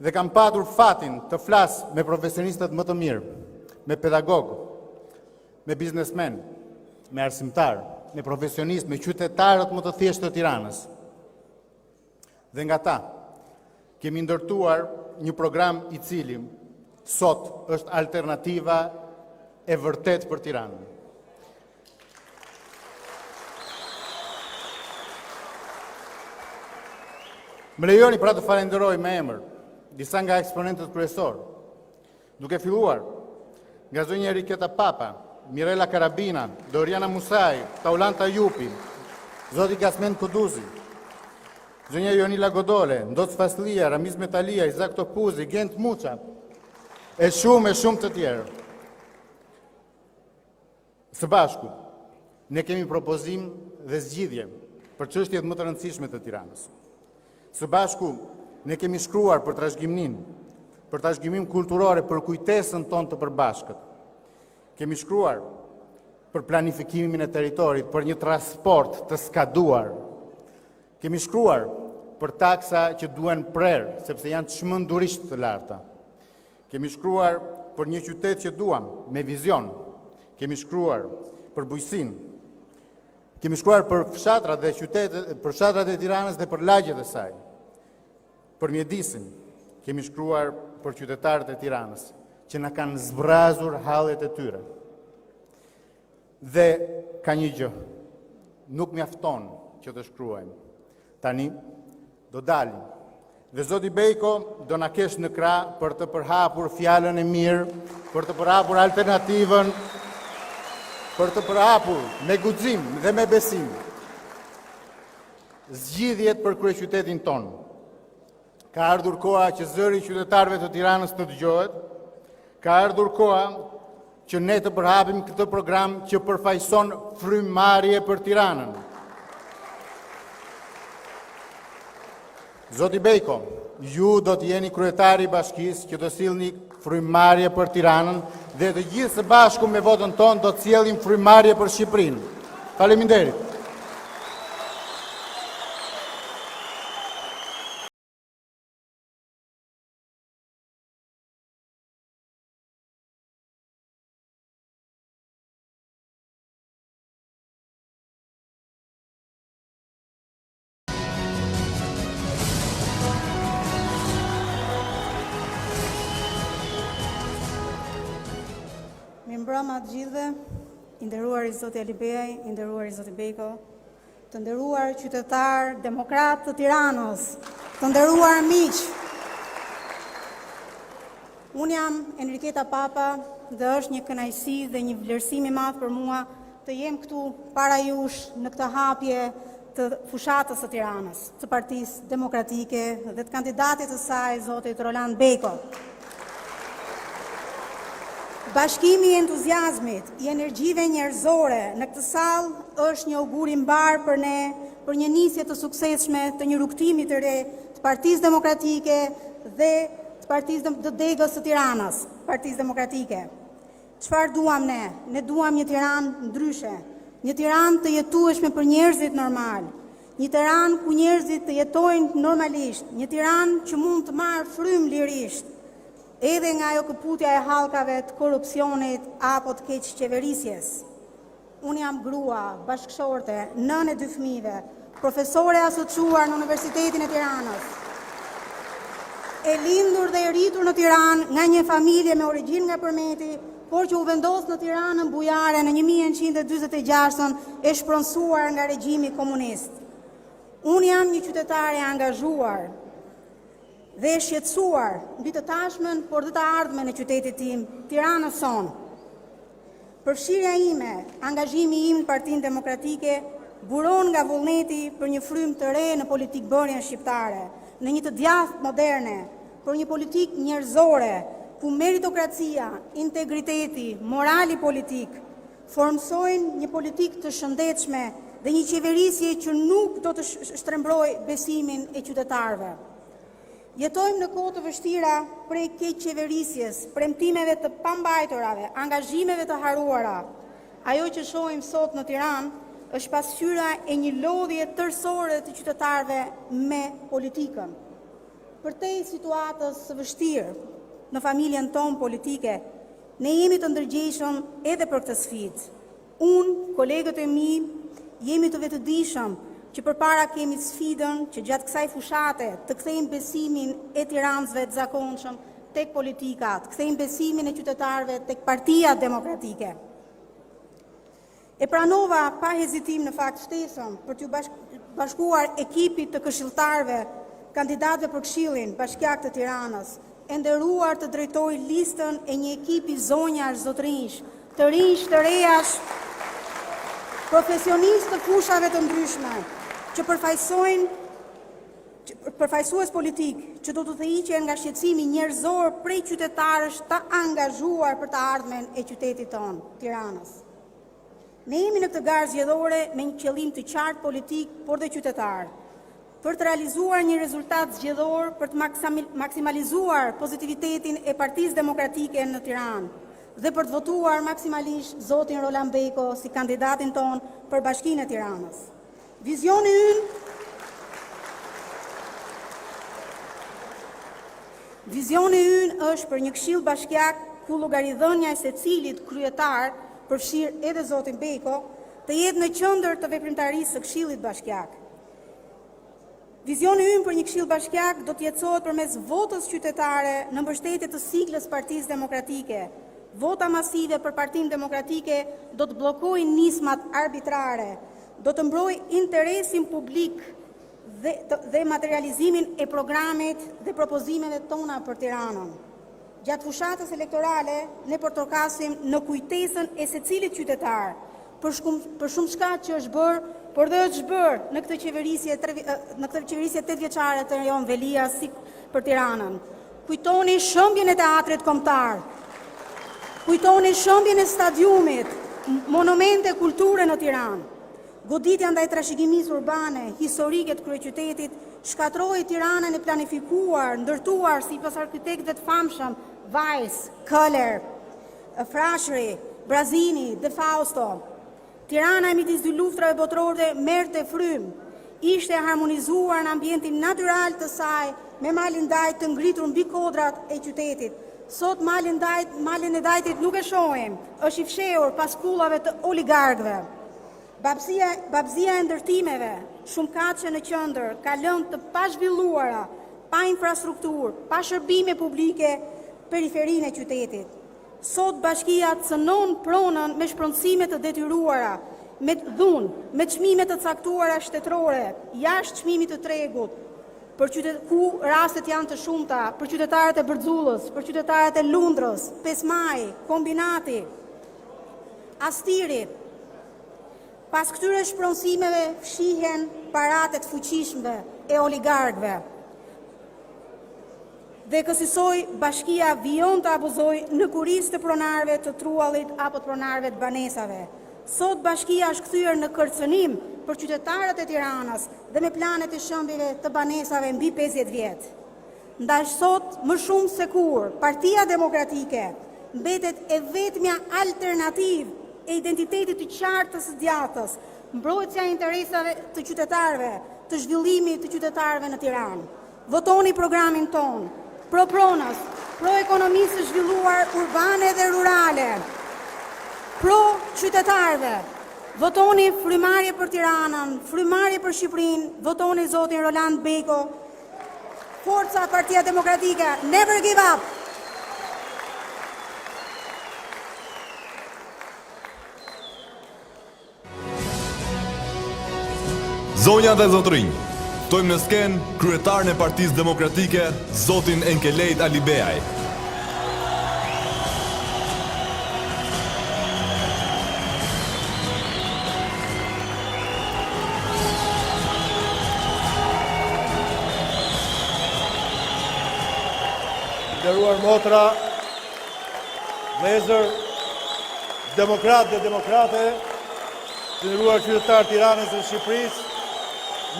Dhe kam patur fatin të flas me profesionistët më të mirë, me pedagog, me biznesmen, me arsimtar, me profesionist, me qytetarët më të thjeshtë të Tiranës. Dhe nga ta, kemi ndërtuar një program i cili sot është alternativa e vërtet për Tiranën. Më lejoni pra të falenderoj me emër disa nga eksponentët kryesor, duke filluar nga zonja Riketa Papa, Mirela Karabina, Doriana Musaj, Taulanta Jupi, Zoti Kasmen Kuduzi, zonja Jonila Godole, Ndoc Faslia, Ramiz Metalia, Izak Topuzi, Gent Muça, e shumë të tjerë. Së bashku, ne kemi propozim dhe zgjidhje për çështjet më të rëndësishme të Tiranës. Së bashku, ne kemi shkruar për trashëgimim kulturore për kujtesën tonë të përbashkët. Kemi shkruar për planifikimin e territorit, për një transport të skaduar. Kemi shkruar për taksa që duhen prerë, sepse janë çmendurisht të larta. Kemi shkruar për një qytet që duam, me vizion. Kemi shkruar për bujqësinë. Kemi shkruar për fshatrat e Tiranës dhe për lagjet e saj. Për mjedisin, kemi shkruar për qytetarët e Tiranës, që na kanë zbrazur hallet e tyre. Dhe ka një gjë, nuk mjafton që të shkruajmë. Tani do dalim. Dhe Zoti Bejko do na kesh në krah për të përhapur fjalën e mirë, për të përhapur alternativën, për të përhapur me guxim dhe me besim zgjidhjet për kryeqytetin tonë. Ka ardhur koha që zëri i qytetarëve të Tiranës të dëgjohet. Ka ardhur koha që ne të përhapim këtë program që përfaqëson frymëmarrje për Tiranën. Zoti Bejko, ju do të jeni kryetari i bashkisë që do sillni frymëmarrje për Tiranën dhe të gjithë së bashku me votën tonë do të sjellim frymëmarrje për Shqipërinë. Faleminderit. Mirëmbrëma të gjithëve, i nderuari Zoti Alibeaj, i nderuari Zoti Bejko, të nderuar qytetar demokrat të Tiranës, të nderuar miq. Unë jam Enriqueta Papa dhe është një kënaqësi dhe një vlerësim i madh për mua të jem këtu para jush në këtë hapje të fushatës së Tiranës, të Partisë Demokratike dhe të kandidatit të saj, zotit Roland Beko. Bashkimi i entuziazmit, i energjive njerëzore në këtë sallë është një augur i mbar për ne, për një nisje të suksesshme të një rrugtimi të re të Partisë Demokratike dhe të Partisë të Degës së Tiranës, Partisë Demokratike. Çfarë duam ne? Ne duam një Tiranë ndryshe, një Tiranë të jetueshme për njerëzit normal, një Tiranë ku njerëzit të jetojnë normalisht, një Tiranë që mund të marrë frymë lirisht, edhe nga ajo këputja e hallkave të korrupsionit apo të keqqeverisjes. Unë jam grua, bashkëshorte, nënë e 2 fëmijëve, profesore asociuar në Universitetin e Tiranës. E lindur dhe e rritur në Tiranë nga një familje me origjinë nga Përmeti, por që u vendos në Tiranën bujare në 1946 e shpronsuar nga regjimi komunist. Unë jam një qytetare angazhuar dhe e shqetësuar mbi të tashmen, por dhe të ardhmen e qytetit tim, Tiranës son. Përfshirja ime, angazhimi im në Partinë Demokratike buron nga vullneti për një frymë të re në politikbërjen shqiptare, në një të djathtë moderne, për një politikë njerëzore, ku meritokracia, integriteti, morali politik formsojnë një politikë të shëndetshme dhe një qeverisje që nuk do të shtrembrojë besimin e qytetarëve. Jetojmë në kohë të vështira prej keqqeverisjes, premtimeve të pambajturave, angazhimeve të haruara. Ajo që shohim sot në Tiranë është pasqyra e një lodhje tërësore të qytetarëve me politikën. Përtej situatës së vështirë në familjen tonë politike, ne jemi të ndërgjegjshëm edhe për këtë sfidë. Unë, kolegët e mi, jemi të vetëdijshëm që përpara kemi sfidën që gjatë kësaj fushate të kthejmë besimin e tiranësve të zakonshëm tek politika, të kthejmë besimin e qytetarëve tek Partia Demokratike. E pranova pa hezitim në fakt ftesën për t'ju bashkuar ekipit të këshilltarëve, kandidatëve për Këshillin Bashkiak të Tiranës, e nderuar të drejtoj listën e një ekipi zonjash zotrinj, të rinj, të rejash, profesionistë të fushave të ndryshme, që përfaqësues politik, që do të tërhiqen nga shqetësimi njerëzor prej qytetarësh të angazhuar për të ardhmen e qytetit tonë, Tiranës. Ne jemi në këtë garë zgjedhore me një qëllim të qartë politik, por dhe qytetar, për të realizuar një rezultat zgjedhor, për të maksimalizuar pozitivitetin e Partisë Demokratike në Tiranë dhe për të votuar maksimalisht zotin Roland Beko si kandidatin tonë për Bashkinë e Tiranës. Vizioni ynë është për një këshill bashkiak ku llogaridhënia e secilit kryetar, përfshir edhe zotin Beko, të jetë në qendër të veprimtarisë së këshillit bashkiak. Vizioni ynë për një këshill bashkiak do të jetësohet përmes votës qytetare në mbështetje të siglës Partisë Demokratike. Vota masive për Partinë Demokratike do të bllokojë nismat arbitrare, do të mbrojë interesin publik dhe materializimin e programit dhe propozimeve tona për Tiranën. Gjatë fushatës elektorale, ne përtokasim në kujtesën e secilit qytetar, për shumë shkaq që është bërë, por dhe është bërë në këtë qeverisje 8 vjeçare të Jon Velia si për Tiranën. Kujtoni shëmbjen e teatrit kombëtar, kujtoni shëmbjen e stadiumit, monumente kulture në Tiranë. Goditja ndaj trashëgimisë urbane, historike të kryeqytetit, shkatroi Tiranën e planifikuar, ndërtuar sipas arkitektëve të famshëm Weiss, Köhler, Frashëri, Brazini, De Fausto. Tirana e midis dy luftrave botërore merrte frymë, ishte harmonizuar në ambientin natyral të saj me malin dajt të ngritur mbi kodrat e qytetit. Sot malin e dajtit nuk e shohim, është i fshehur pas kullave të oligarkëve. Babëzia e ndërtimeve, shumë kaqe në qendër, ka lënë të pazhvilluara, pa infrastrukturë, pa shërbime publike periferinë e qytetit. Sot bashkia cënon pronën me shpronësime të detyruara, me dhunë, me çmime të caktuara shtetërore, jashtë çmimit të tregut. ku rastet janë të shumta, për qytetarët e Bërxullës, për qytetarët e Lundrës, 5 Maj, Kombinati, Astiri. Pas këtyre shpronësimeve fshihen paratet fuqishmëve e oligarkëve. Dhe kësaj bashkia vijon të abuzoj në kurisë të pronarëve të Truallit apo të pronarëve të banesave. Sot bashkia është kthyer në kërcënim për qytetarët e Tiranës dhe me planet e shëmbjeve të banesave mbi 50 vjet. Ndaj sot, më shumë se kur, Partia Demokratike mbetet e vetmja alternativë e identitetit të qartë të së djathtës, mbrojtja e interesave të qytetarëve, të zhvillimit të qytetarëve në Tiranë. Votoni programin ton, pro pronës, pro ekonomisë së zhvilluar urbane dhe rurale, pro qytetarëve. Votoni frymarrje për Tiranën, frymarrje për Shqipërinë, votoni zotin Roland Beko. Forca Partia Demokratike, never give up. Zonja dhe zotrinj, ftojmë në skenë kryetaren e Partisë Demokratike, zotin Enkelejt Alibeaj. Nderuar motra, vëllezër, demokratë dhe demokrate, të nderuar qytetarë të Tiranës dhe Shqipërisë,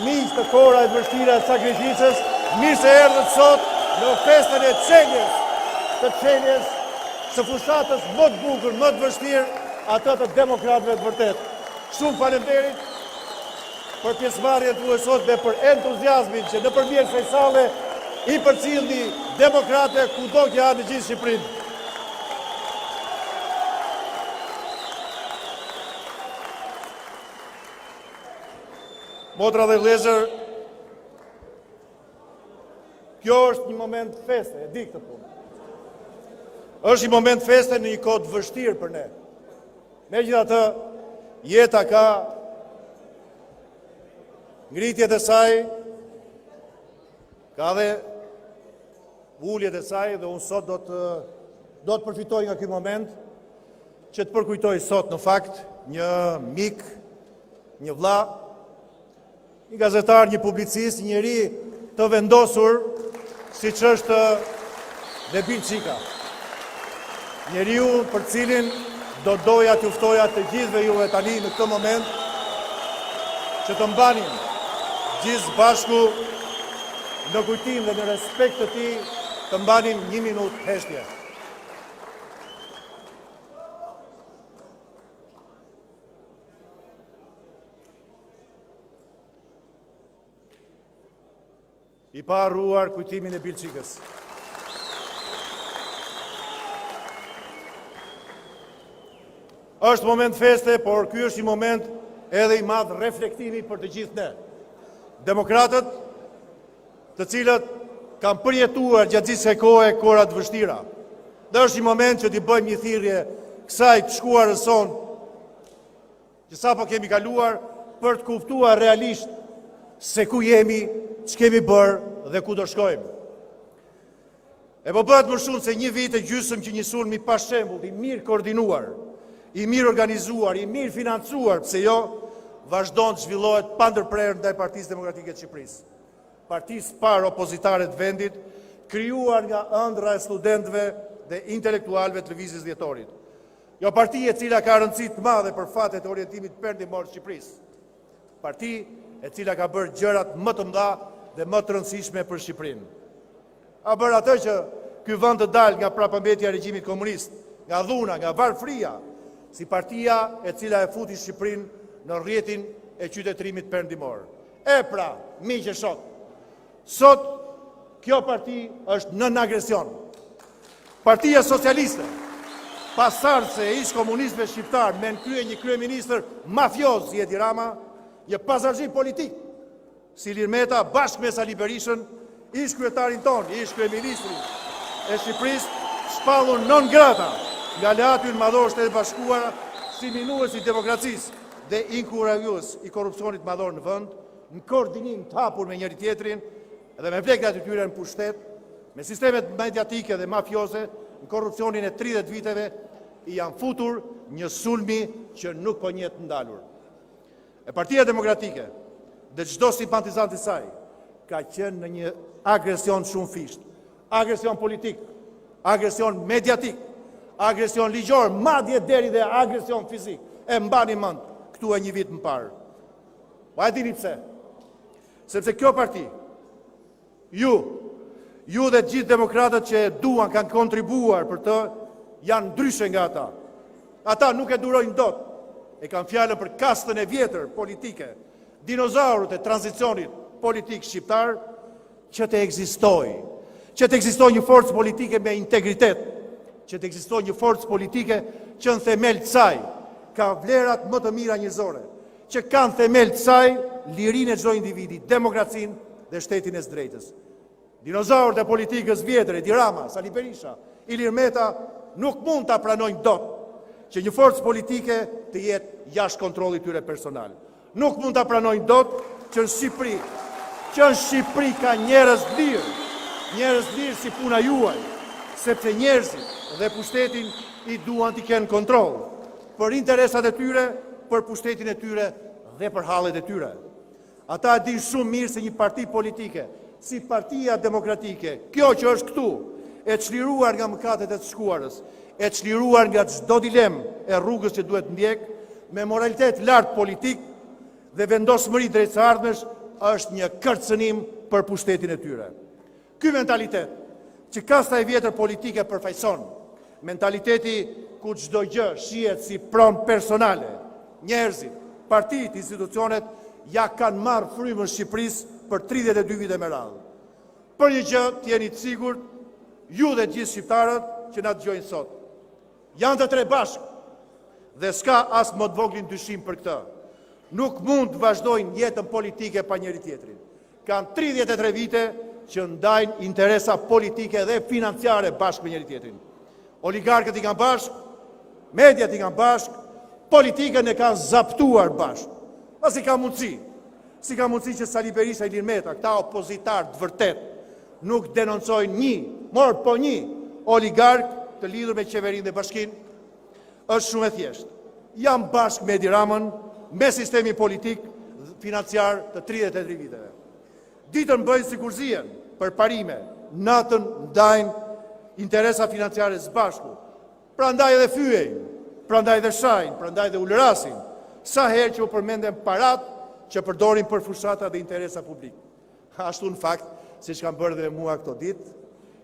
miq të kora e vështira të sakrificës, mirë se erdhët sot në festën e të çeljes së fushatës më të bukur, më të vështirë, atë të demokratëve të vërtet. Shumë faleminderit për pjesëmarrjen tuaj sot dhe për entuziazmin që nëpërmjet kësaj salle i përcjellni demokrate kudo që janë në gjithë Shqipërinë. Motra dhe vëllezër, kjo është një moment feste, e di këtë punë. Është një moment feste në një kohë të vështirë për ne. Megjithatë, jeta ka ngritjet e saj, ka dhe ulljet e saj, dhe unë sot do të përfitoj nga ky moment që të përkujtoj sot në fakt një mik, një vlla, një gazetar, një publicist, një njeri të vendosur, si që është Nebil Çika. Njeriu për cilin do doja t'ju ftoja të gjithëve juve tani në këtë moment që të mbanin gjithë bashku në kujtim dhe në respekt të tij, të mbanim 1 minutë heshtje. I pa harruar kujtimin e Bilçikës. Është moment feste, por ky është një moment edhe i madh reflektimi për të gjithë ne. Demokratët, të cilët kanë përjetuar gjatë gjithë kësaj kohe kora të vështira. Dhe është një moment që t'i bëjmë një thirrje kësaj të shkuarës son, që sapo kemi kaluar, për të kuptuar realisht se ku jemi, ç'kemi bërë dhe ku do shkojmë. E po bëhet më shumë se 1 vit e gjysmë që një sulm i pashembull, i mirë koordinuar, i mirë organizuar, i mirë financuar, pse jo, vazhdon të zhvillohet pa ndërprerje ndaj Partisë Demokratike të Shqipërisë. Partisë parë opozitare të vendit, krijuar nga ëndra e studentëve dhe intelektualëve të lëvizjes dhjetorit. Jo parti e cila ka rëndësi të madhe për fatet e orientimit perëndimor të Shqipërisë. Parti e cila ka bërë gjërat më të mëdha dhe më të rëndësishme për Shqipërinë. A bërë atë që ky vend të dalë nga prapëmbetja e regjimit komunist, nga dhuna, nga varfëria, si partia e cila e futi Shqipërinë në rrjetin e qytetërimit perëndimor. E pra, miq e shok, sot kjo parti është nën agresion. Partia Socialiste, pasardhëse e ish komunistëve shqiptar me në krye një kryeministër mafioz si Edi Rama, një pazarxhi politik si Ilir Meta bashkë me Sali Berishën, ish kryetarin ton, ish kryeministri e Shqipërisë, shpallur non grata nga aleati madhor Shtetet Bashkuara si minues i demokracisë dhe inkurajues i korrupsionit madhor në vend, në koordinim të hapur me njëri tjetrin, dhe me vlekrat e tyre në pushtet, me sistemet mediatike dhe mafioze, në korrupsionin e 30 viteve, i janë futur një sulmi që nuk po njetë ndalur. E Partia Demokratike dhe çdo simpatizant i saj ka qenë në një agresion shumë fisht, agresion politik, agresion mediatik, agresion ligjor, madje deri dhe agresion fizik. E mbani mend këtu e një vit më parë. Po e dini pse? Sepse kjo parti, ju dhe gjithë demokratët që e duan kanë kontribuar për të, janë ndryshe nga ata. Ata nuk e durojnë dot, e kanë fjallën për kastën e vjetër politike, dinozaurët e tranzicionit politik shqiptar, që të ekzistojë një forcë politike me integritet, që të ekzistojë një forcë politike që në themel të saj ka vlerat më të mira njerëzore, që ka në themel të saj lirinë e çdo individi, demokracinë dhe shtetin e së drejtës. Dinozaurët e politikës vjetër, Edi Rama, Sali Berisha, Ilir Meta, nuk mund ta pranojnë dot që një forcë politike të jetë jashtë kontrollit tyre personal. Nuk mund ta pranojnë dot që në Shqipëri ka njerëz lirë si puna juaj, sepse njerëzit dhe pushtetin i duan t'i kenë kontroll për interesat e tyre, për pushtetin e tyre dhe për hallet e tyre. Ata din shumë mirë se një parti politike, si Partia Demokratike, kjo që është këtu, e çliruar nga mëkatet e të shkuarës, e çliruar nga çdo dilemë e rrugës që duhet ndjek, me moralitet lart politik dhe vendosmëri drejt së ardhmes, është një kërcënim për pushtetin e tyre. Ky mentalitet, që kasta e vjetër politike përfaqëson, mentaliteti ku çdo gjë shihet si pronë personale, njerëzit, partitë, institucionet ja kanë marrë frymën Shqipërisë për 32 vite me radhë. Për një gjë t'jeni të sigurt, ju dhe gjithë shqiptarët që na dëgjojnë sot. Janë të tre bashkë dhe s'ka as më të voglin dyshim për këtë. Nuk mund të vazhdojnë jetën politike pa njëri tjetrin. Kanë 33 vite që ndajnë interesa politike dhe financiare bashkë me njëri tjetrin. Oligarkët i kanë bashkë, mediat i kanë bashkë, politikën e kanë zaptuar bashkë. As i ka mundësi që Sali Berisha i Ilir Meta, këta opozitarë të vërtet, nuk denoncojnë një oligark të lidhur me qeverinë dhe bashkinë, është shumë e thjeshtë. Jam bashkë me Edi Ramën, me sistemi politik financiar të 33 viteve. Ditën bëjnë si kur zihen për parime, natën ndajnë interesa financiare së bashku. Prandaj edhe fyejnë, prandaj edhe shajnë, prandaj edhe ulërasin, sa herë që u përmenden parat që përdorin për fushata dhe interesa publik. Ashtu në fakt, si që kam bërë dhe mua këto ditë,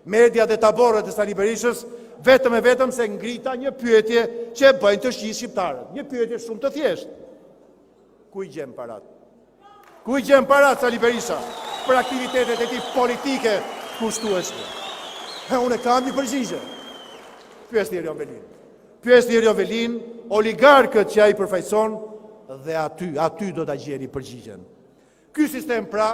media dhe taborët e Sali Berishës, vetëm se ngrita një pyetje që bëjnë të shqisë shqiptarët. Një pyetje shumë të thjeshtë. Ku i gjem parat? Ku i gjem parat, Sali Berisha, për aktivitetet e ti politike kushtueshme? Unë kam një përgjigje. Pyesni Erion Velin, oligarkët që ai përfaqëson dhe aty do ta gjeni përgjigjen. Ky sistem pra,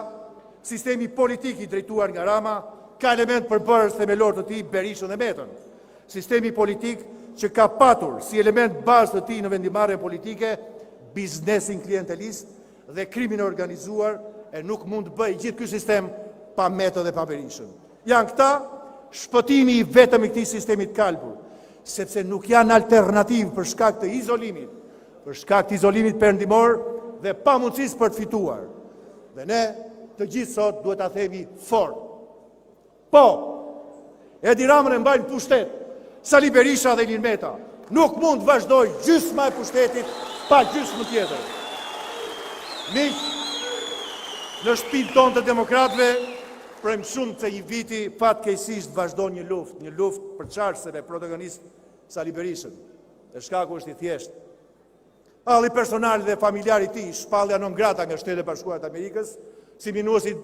sistemi politik i drejtuar nga Rama, ka element përbërës themelor të tij Berishën dhe Metën. Sistemi politik që ka patur si element bazë të tij në vendimarrjen politike biznesin klientelist dhe krimin e organizuar, e nuk mund të bëjë gjithë ky sistem pa Metën dhe pa Berishën. Janë këta shpëtimi i vetëm i këtij sistemi të kalbur, sepse nuk janë alternativë për shkak të izolimit perëndimor dhe pamundësisë për të fituar. Dhe ne të gjithë sot duhet ta themi fort. Po, Edi Ramën e mbajnë pushtet, Sali Berisha dhe Ilir Meta nuk mund të vazhdojë gjysma e pushtetit pa gjysmë tjetër. Miq, në shtëpinë tonë të demokratëve, prem shumë se një viti fatkeqësisht vazhdon një luftë për çarëseve protagonist Sali Berishën. E shkaku është i thjeshtë. Halli personal dhe familjar i tij, shpallja non grata nga Shtetet e Bashkuara të Amerikës, si minuesi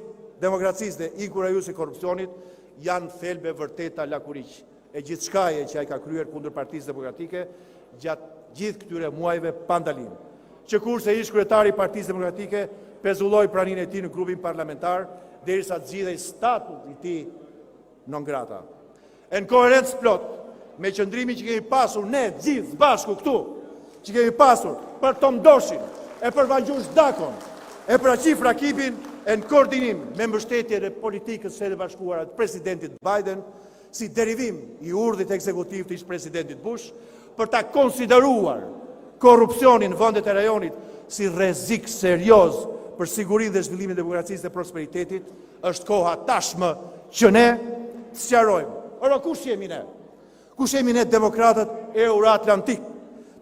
demokracisë dhe inkurajuesi korrupsionit, janë thelbe vërteta lakuriq e gjithçkaje që ai ka kryer kundër Partisë Demokratike gjatë gjithë këtyre muajve pa ndalim. Që kurse ish kryetari i Partisë Demokratike pezulloi praninë e tij në grupin parlamentar derisa zgjidhej statut i tij non grata. Në koherencë plot me qëndrimin që kemi pasur ne gjithë bashku këtu, që kemi pasur për Tom Doshin, e për Vangjush Dakon, e për Aqif Rakipin, e në koordinim me mbështetjen e politikës së Shtetit Bashkuara të presidentit Biden, si derivim i urdhit ekzekutiv të ish-presidentit Bush, për ta konsideruar korrupsionin në vendet e rajonit si rrezik serioz për sigurinë dhe zhvillimin e demokracisë dhe prosperitetit, është koha tashmë që ne të sqarojmë. Ora, kush jemi ne? Kush jemi ne demokratët euro-atlantik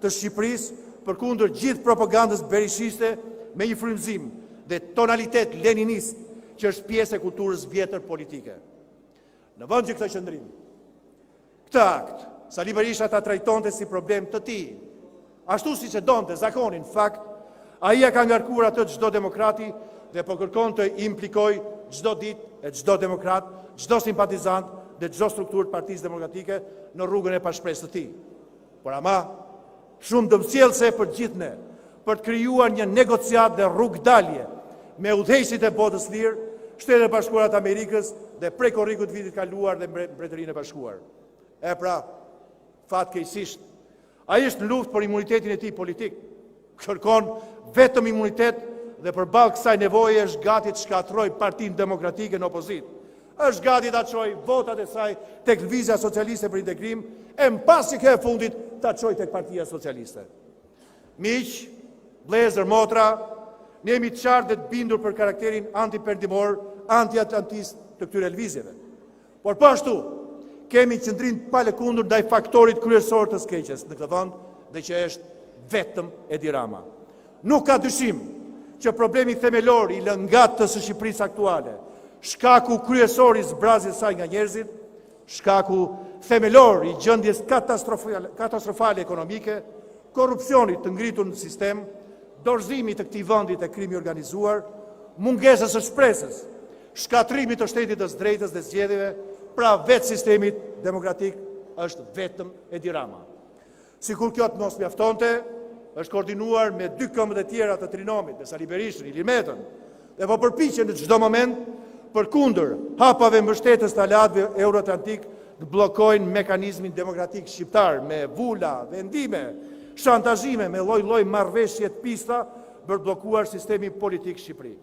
të Shqipërisë përkundër gjithë propagandës berishiste me një frymëzim dhe tonalitet leninist që është pjesë e kulturës vjetër politike. Në vend që këtë qëndrim, këtë akt, Sali Berisha ta trajtonte si problem të tij, ashtu siç e donte zakonin, në fakt, ai ka ngarkuar atë çdo demokrati dhe po kërkon të implikoj çdo ditë e çdo demokrat, çdo simpatizant dhe çdo strukturë të Partisë Demokratike në rrugën e pashpresë të tij. Por ama shumë dëmsjellse për gjithë ne, për të krijuar një negociat dhe rrugë dalje me udhëheqësit e botës lirë, Shtetet e Bashkuara të Amerikës dhe prej korrikut vitit kaluar dhe Mbretërinë e Bashkuar. E pra, fatkeqësisht, ai është në luftë për imunitetin e tij politik, kërkon vetëm imunitet dhe përballë kësaj nevoje është gati të shkatrojë Partinë Demokratike në opozitë. Është gati ta çojë votat e saj tek Lëvizja Socialiste për Integrim, e mbasi kë e fundit ta çojë tek Partia Socialiste. Miq, vëllezër, motra, ne jemi të qartë dhe të bindur për karakterin antiperdimor, anti-atlantist të këtyre lëvizjeve. Por po ashtu, kemi qëndrim pa lëkundur ndaj faktorit kryesor të skeqes në këtë vend dhe që është vetëm Edi Rama. Nuk ka dyshim që problemi themelor i lëngatës së Shqipërisë aktuale, shkaku kryesor i zbrazjes së saj nga njerëzit, shkaku themelor i gjendjes katastrofale ekonomike, korrupsionit të ngritur në sistem, dorëzimit të këtij vendi të krimi organizuar, mungesës së shpresës, shkatrimit të shtetit të drejtës dhe zgjedhjeve, pra vetë sistemit demokratik është vetëm Edi Rama. Sikur kjo të mos mjaftonte, është koordinuar me dy këmbët e tjera të trinomit, me Sali Berishën, Ilir Metën, dhe po përpiqen në çdo moment përkundër hapave mbështetës të aleatëve euroatlantik të bllokojnë mekanizmin demokratik shqiptar me vula, vendime, shantazhime me lloj-lloj marrëveshje të pista për bllokuar sistemin politik Shqipëri.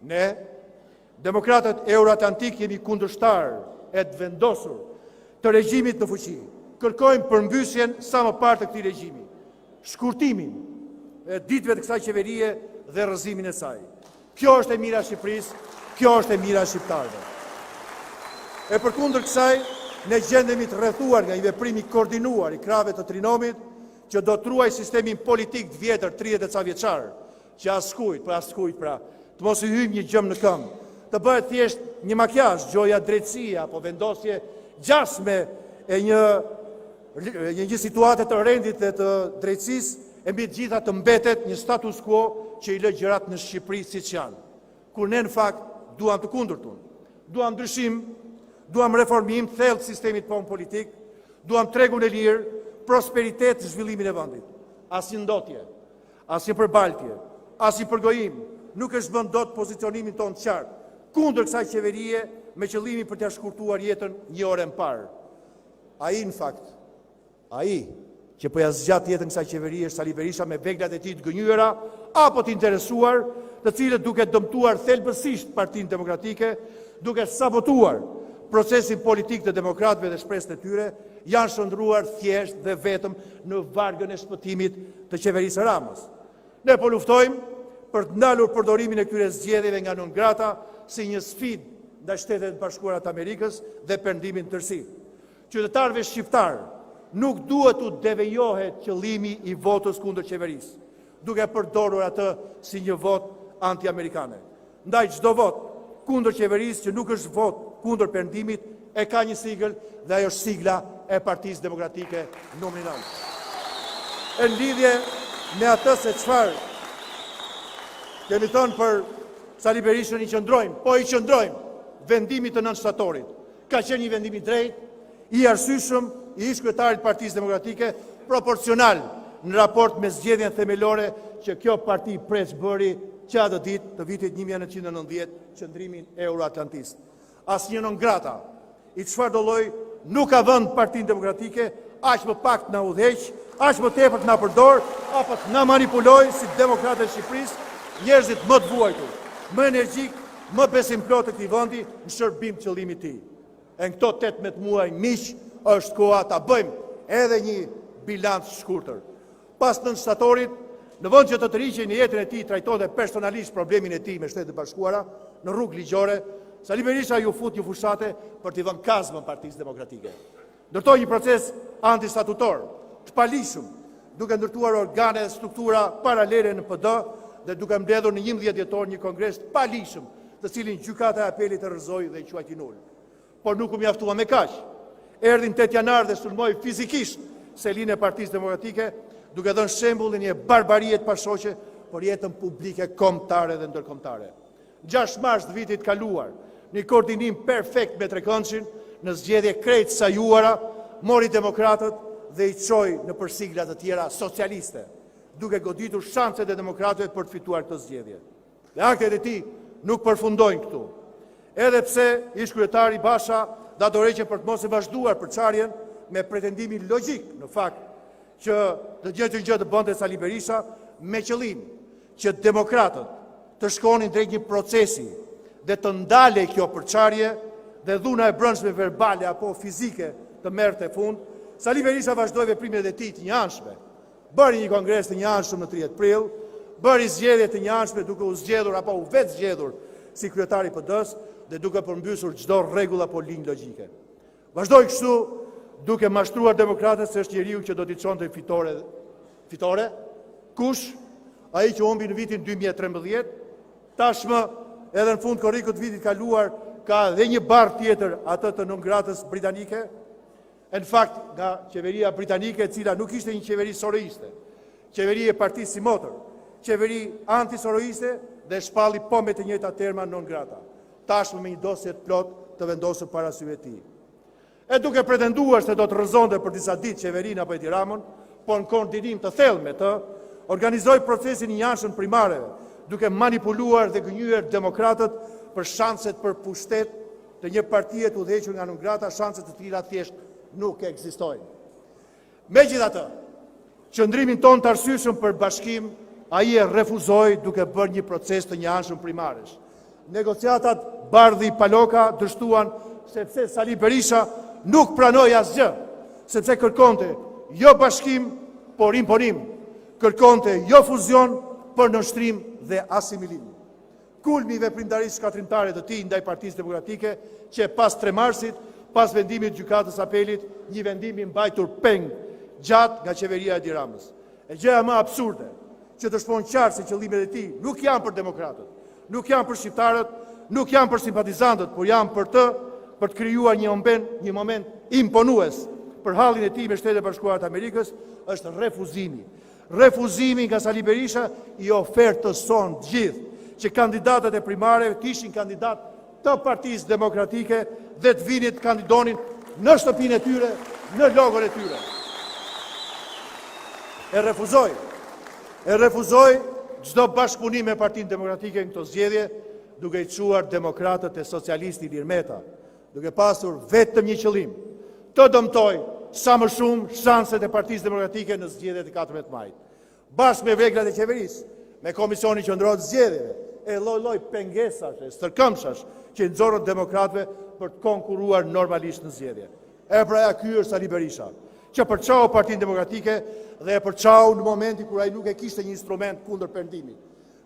Ne, demokratët euroatlantik, jemi kundërshtar e të vendosur të regjimit në fuqi. Kërkojmë përmbysjen sa më parë të këtij regjimi, shkurtimin e ditëve të kësaj qeverie dhe rrëzimin e saj. Kjo është e mira e Shqipërisë, kjo është e mira e shqiptarëve. E përkundër kësaj, ne gjendemi të rrethuar nga një veprim i koordinuar i krave të trinomit, që do të ruaj sistemin politik të vjetër 30 e ca vjeçar, që askujt pra, të mos i hyjmë një gjëm në këmbë, të bëhet thjesht një makjazh, gjoja drejtësie apo vendosje gjasme e një situate të rendit dhe të drejtësisë, e mbi të gjitha të mbetet një status quo që i lë gjërat në Shqipëri siç janë. Kur ne në fakt duam të kundërtun. Duam ndryshim, duam reformim thellë të sistemit tonë politik, duam tregun e lirë, prosperitet të zhvillimin e vendit. Asnjë ndotje, asnjë përbaltje, asnjë përgojim nuk është bën dot pozicionimin tonë të qartë kundër kësaj qeverie me qëllimin për t'ia shkurtuar jetën një orë më parë. Ai që po ja zgjat jetën kësaj qeverie është Sali Berisha me veglat e tij të gënjyera apo të interesuar, të cilët duke dëmtuar thelbësisht Partinë Demokratike, duke sabotuar procesin politik të demokratëve dhe shpresën e tyre, janë shndruar thjesht dhe vetëm në vargën e shpëtimit të qeverisë së Ramës. Ne po luftojmë për të ndalur përdorimin e këtyre zgjedhjeve nga non grata si një sfidë ndaj Shtetet e Bashkuara të Amerikës dhe perëndimin tërësi. Qytetarëve shqiptar nuk duhet u devijohet qëllimi i votës kundër qeverisë, duke përdorur atë si një vot anti-amerikane. Ndaj çdo vot kundër qeverisë që nuk është vot kundër perëndimit e ka një sigël dhe ajo është sigla e Partisë Demokratike nominal. E në lidhje me atë se çfarë kemi thënë për Sali Berishën, i qëndrojmë vendimit të 9 shtatorit. Ka qenë një vendim i drejtë, i arsyeshëm, i ish-kryetarit Partisë Demokratike, proporcional në raport me zgjedhjen themelore që kjo parti pres bëri që atë ditë të vitit 1990, qëndrimin euroatlantist. Asnjë non grata i çfarëdo lloji nuk ka vënë Partinë Demokratike, aq më pak na udhëheq, aq më tepër të na përdor apo të na manipulojë si demokratë e Shqipërisë, njerëzit më të vuajtur, më energjik, më besimplot të këtij vendi në shërbim qëllimit të tij. E në këto 18 muaj miq është koha ta bëjmë edhe një bilanc shkurtër. Pas 9 shtatorit, në vend që të tërhiqej në jetën e tij trajtonte personalisht problemin e tij me Shtetet e Bashkuara në rrugë ligjore, Sali Berisha ju fut një fushate për t'i dhënë kazmën Partisë Demokratike. Ndërtoi një proces antistatutor, të palishëm, duke ndërtuar organe dhe struktura paralele në PD dhe duke mbledhur në 11 dhjetor një kongres të palishëm, të cilin gjykata e apelit e rrëzoi dhe i quajti nul. Por nuk u mjaftua me kaq. Erdhi në 8 janar dhe sulmoi fizikisht selin e Partisë Demokratike, duke dhënë shembull një barbarie të pashoqe për jetën publike kombëtare dhe ndërkombëtare. 6 mars të vitit kaluar, një koordinim perfekt me Trekëndshin, në zgjedhje krejt sajuara, mori demokratët dhe i çoi në përsigla të tjera socialiste, duke goditur shanset e demokratëve për të fituar këtë zgjedhje. Dhe aktet e tij nuk përfundojnë këtu. Edhe pse ish kryetari Basha dha dorëheqje për të mos e vazhduar përçarjen me pretendimin logjik në fakt që të gjë të bënte Sali Berisha me qëllim që demokratët të shkonin drejt një procesi dhe të ndalej kjo përçarje dhe dhuna e brendshme verbale apo fizike të merrte fund, Sali Berisha vazhdoi veprimet e tij të njëanshme. Bëri një kongres të njëanshëm në 30 prill, bëri zgjedhje të njëanshme duke u zgjedhur apo u vetë zgjedhur si kryetari i PD-s dhe duke përmbysur çdo rregull apo linjë logjike. Vazhdoi kështu duke mashtruar demokratët se është njeriu që do t'i çonte fitore. Kush? Ai që humbi në vitin 2013, tashmë edhe në fund korrikut vitit kaluar ka dhe një barë tjetër atë të nëngratës britanike, në fakt nga qeveria britanike e cila nuk ishte një qeveri soroiste, qeveri e partisë si motër, qeveri antisoroiste dhe shpalli po me të njëjta terma nëngrata, tashmë me një dosje të plot të vendosur para syve tij. E duke pretenduar se do të rrëzonte për disa ditë qeverinë apo Edi Ramën, por në koordinim të thellë me të, organizoi procesin i njëanshëm primareve, duke manipuluar dhe gënjyer demokratët për shanset për pushtet të një partie të udhëhequr nga nëngrata, shanset të cilat thjesht nuk ekzistojnë. Megjithatë, qëndrimin ton të arsyeshëm për bashkim, ai e refuzoi duke bërë një proces të njëanshëm primaresh. Negociatat Bardhi Paloka dështuan sepse Sali Berisha nuk pranoi asgjë, sepse kërkonte jo bashkim, por imponim, kërkonte jo fuzion, për nënshtrim dhe asimilim. Kulmi i veprimtarisë shkatrimtare të tij ndaj Partisë Demokratike, që pas 3 marsit, pas vendimit të gjykatës apelit, një vendim i mbajtur peng gjatë nga qeveria e Edi Ramës. E gjëja më absurde, që të shpon qartë se qëllimet e tij nuk janë për demokratët, nuk janë për shqiptarët, nuk janë për simpatizantët, por janë për të krijuar një moment imponues për hallin e tij me Shtetet e Bashkuara të Amerikës, është refuzimi nga Sali Berisha i ofertës son gjithë që kandidatët e primareve të ishin kandidat të Partisë Demokratike dhe të vinit kandidonin në shtëpinë e tyre, në logon e tyre. E refuzoi çdo bashkëpunim me Partinë Demokratike në këto zgjedhje, duke i quar demokratët e socialisti Ilir Meta, duke pasur vetëm një qëllim, të dëmtoj sa më shumë shanset e Partisë Demokratike në zgjedhjet e 14 majit. Bashkë me reglat e qeverisë, me komisioni qendror të zgjedhjeve, e lloj pengesash, e stërkëmshash që nxorën demokratëve për të konkuruar normalisht në zgjedhje. E pra ky është Sali Berisha, që përçau Partinë Demokratike dhe e përçau në momentin kur ai nuk e kishte një instrument kundër perëndimit,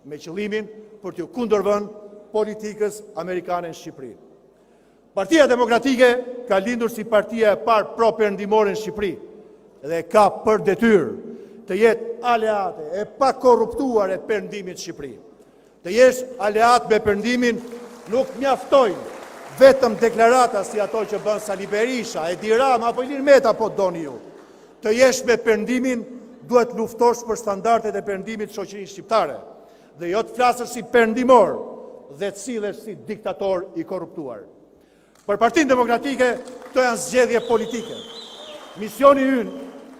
me qëllimin për t'u kundërvënë politikës amerikane në Shqipëri. Partia Demokratike ka lindur si partia e parë pro-perëndimore në Shqipëri dhe ka për detyrë të jetë aleate e pa korruptuar e perëndimit në Shqipëri. Të jesh aleat me perëndimin nuk mjaftojnë vetëm deklarata si ato që bën Sali Berisha, Edi Rama apo Ilir Meta apo doni ju. Të jesh me perëndimin duhet luftosh për standardet e perëndimit të shoqërisë shqiptare dhe jo të flasësh si perëndimor dhe të sillesh si diktator i korruptuar. Për Partinë Demokratike, këto janë zgjedhje politike. Misioni ynë,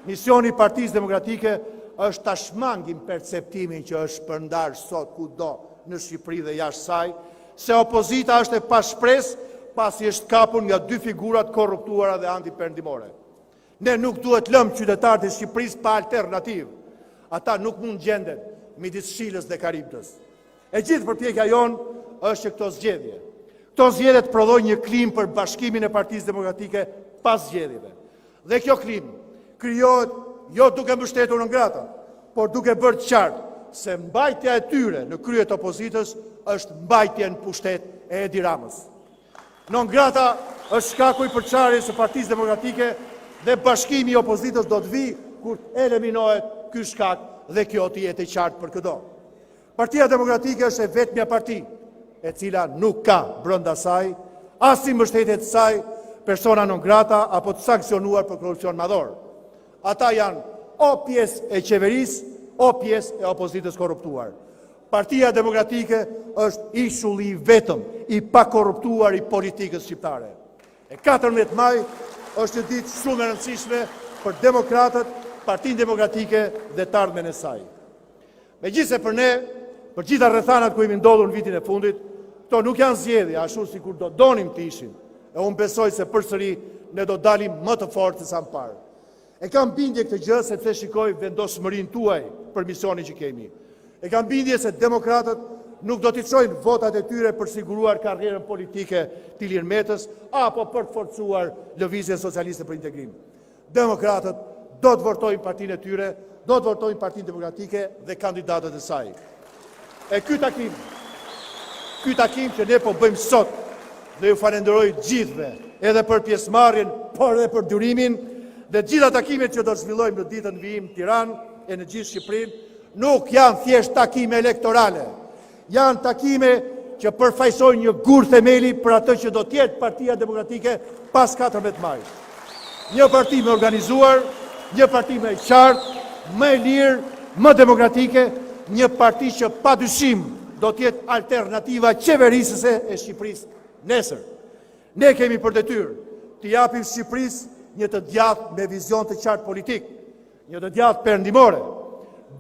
misioni i Partisë Demokratike është ta shmangim perceptimin që është përndar sot kudo në Shqipëri dhe jashtë saj, se opozita është e pa shpresë pasi është kapur nga 2 figurat korruptuara dhe antiperëndimore. Ne nuk duhet lëmë qytetarët e Shqipërisë pa alternativë. Ata nuk mund gjenden midis Shilës dhe Karibës. E gjithë përpjekja jonë është që këto zgjedhje të prodhojnë një klim për bashkimin e Partisë Demokratike pas zgjedhjeve. Dhe kjo klim krijohet jo duke mbështetur në ngrata, por duke bërë qartë se mbajtja e tyre në krye të opozitës është mbajtje në pushtet e Edi Ramës. Në ngrata është shkaku i përçarjes së Partisë Demokratike dhe bashkimi i opozitës do të vi kur eliminohet ky shkak dhe kjo të jetë e qartë për këdo. Partia Demokratike është e vetmja parti e cila nuk ka brenda saj as si mbështetje të saj persona non grata apo të sankcionuar për korrupsion madhor. Ata janë o pjesë e qeverisë o pjesë e opozitës korruptuar. Partia Demokratike është ishulli vetëm i pakorruptuar i politikës shqiptare. E 14 maj është një ditë shumë e rëndësishme për demokratët, Partinë Demokratike dhe të ardhmen e saj. Megjithëse për ne, për gjitha rrethanat ku jemi ndodhur në vitin e fundit, këto nuk janë zgjedhje ashtu sikur do donim të ishin. E unë besoj se përsëri ne do dalim më të fortë se sa më parë. E kam bindje këtë gjë sepse shikoj vendosmërinë tuaj për misionin që kemi. E kam bindje se demokratët nuk do t'i çojnë votat e tyre për siguruar karrierën politike të Ilir Metës apo për të forcuar lëvizjen socialiste për integrim. Demokratët do të votojnë partinë e tyre, do të votojnë Partinë Demokratike dhe kandidatët e saj. E ky takim që ne po bëjmë sot, dhe ju falenderoj gjithëve, edhe për pjesëmarrjen, por edhe për durimin, dhe gjitha takimet që do të zhvillojmë në ditën vijim në Tiranë e në gjithë Shqipërinë, nuk janë thjesht takime elektorale. Janë takime që përfaqësojnë një gur themeli për atë që do të jetë Partia Demokratike pas 14 maj. Një parti më organizuar, një parti më e qartë, më e lirë, më demokratike, një parti që padyshim do të jetë alternativa qeverisëse e Shqipërisë nesër. Ne kemi për detyrë të japim Shqipërisë një të djathtë me vizion të qartë politik, një të djathtë perëndimore,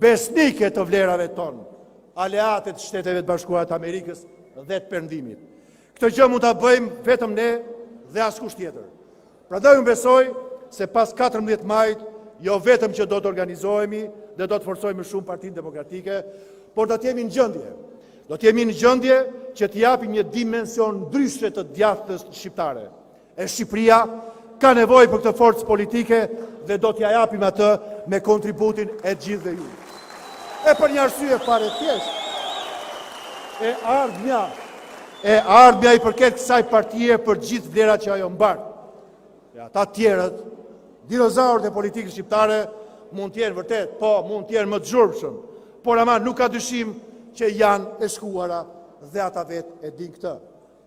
besnike të vlerave tonë, aleate të Shteteve të Bashkuara të Amerikës dhe të perëndimit. Këtë gjë mund ta bëjmë vetëm ne dhe askush tjetër. Prandaj unë besoj se pas 14 majit jo vetëm që do të organizohemi dhe do të forcojmë shumë Partinë Demokratike, por do të jemi në gjendje. Do të jemi në gjendje që të japim një dimension ndryshe të djathtës shqiptare. E Shqipëria ka nevojë për këtë forcë politike dhe do t'ja japim atë me kontributin e gjithëve ju. E për një arsye fare thjesht. E ardhmja i përket kësaj partie për gjithë vlerat që ajo mbar. Ata tjerët, dinozaurët e politikës shqiptare mund t'jenë vërtet, po mund t'jenë më të zhurmshëm, por ama nuk ka dyshim që janë e shkuara dhe ata vetë e din këtë.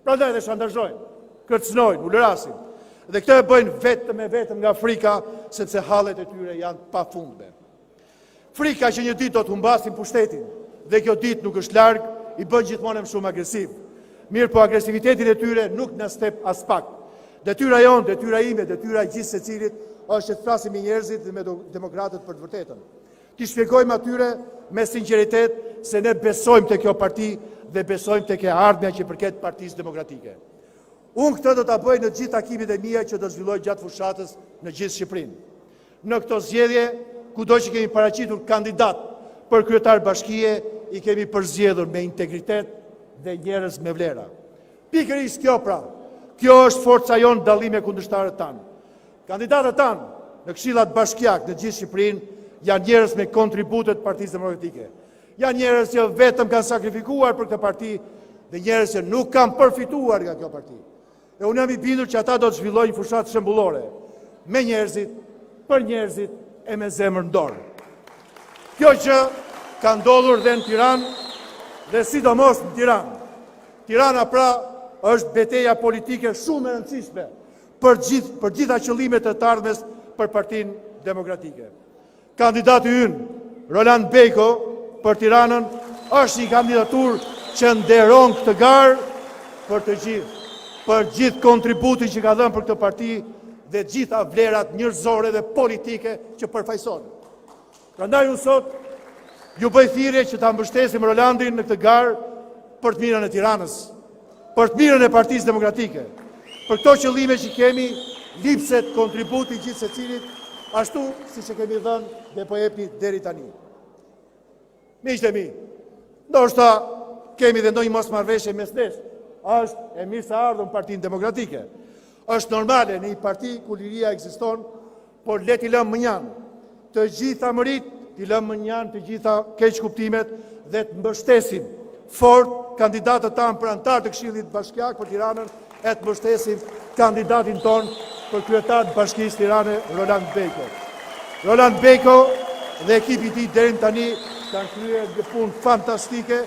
Prandaj dhe shantazhojnë, kërcënojnë, ulërasin. Dhe këtë e bëjnë vetëm nga frika, sepse hallet e tyre janë pafundme. Frika që një ditë do të humbasin pushtetin, dhe kjo ditë nuk është larg, i bën gjithmonë më shumë agresiv. Mirë, po agresivitetin e tyre nuk na step as pak. Detyra jonë, detyra ime, detyra gjithë secilit është që të flasim me njerëzit dhe me demokratët për të vërtetën. Ti shpjegojmë atyre me sinqeritet se ne besojmë te kjo parti dhe besojmë te kjo ardhmja që përket Partisë Demokratike. Unë këtë do ta bëj në gjithë takimet e mia që do zhvilloj gjatë fushatës në gjithë Shqipërinë. Në këto zgjedhje, kudo që kemi paraqitur kandidat për kryetar bashkie, i kemi përzgjedhur me integritet dhe njerëz me vlera. Pikërisht kjo pra, kjo është forca jonë dallim me kundërshtarët tanë. Kandidatët tanë në këshillat bashkiak në gjithë Shqipërinë janë njerëz me kontributet të Partisë Demokratike. Janë njerëz që vetëm kanë sakrifikuar për këtë parti dhe njerëz që nuk kanë përfituar nga kjo parti. E unë jam i bindur që ata do të zhvillojnë fushatë shembullore me njerëzit, për njerëzit e me zemër në dorë. Kjo që ka ndodhur dhe në Tiranë dhe sidomos në Tiranë. Tirana pra është betejë politike shumë e rëndësishme për gjitha qëllimet e të ardhmes për Partinë Demokratike. Kandidati ynë, Roland Beko, për Tiranën, është një kandidatur që nderon këtë garë për gjithë kontributin që ka dhënë për këtë parti dhe gjitha vlerat njerëzore dhe politike që përfaqëson. Prandaj unë sot ju bëj thirrje që ta mbështesim Rolandin në këtë garë për të mirën e Tiranës, për të mirën e Partisë Demokratike. Për këto qëllime që kemi, lipset kontributi gjithë secilit, ashtu si që kemi dhënë dhe po jepni deri tani. Miqtë e mi, ndoshta kemi dhe ndonjë mosmarrëveshje mes nesh. Është e mirë se ardhur në Partinë Demokratike. Është normale në një parti ku liria ekziston, por le t'i lëmë mënjan të gjitha mërit, t'i lëmë mënjan të gjitha keq kuptimet dhe të mbështesim fort kandidatët tanë për antar të Këshillit Bashkiak për Tiranën, e të mbështesim kandidatin ton për kryetar të Bashkisë Tirane, Roland Beko. Roland Beko dhe ekipi i tij deri tani kanë kryer një punë fantastike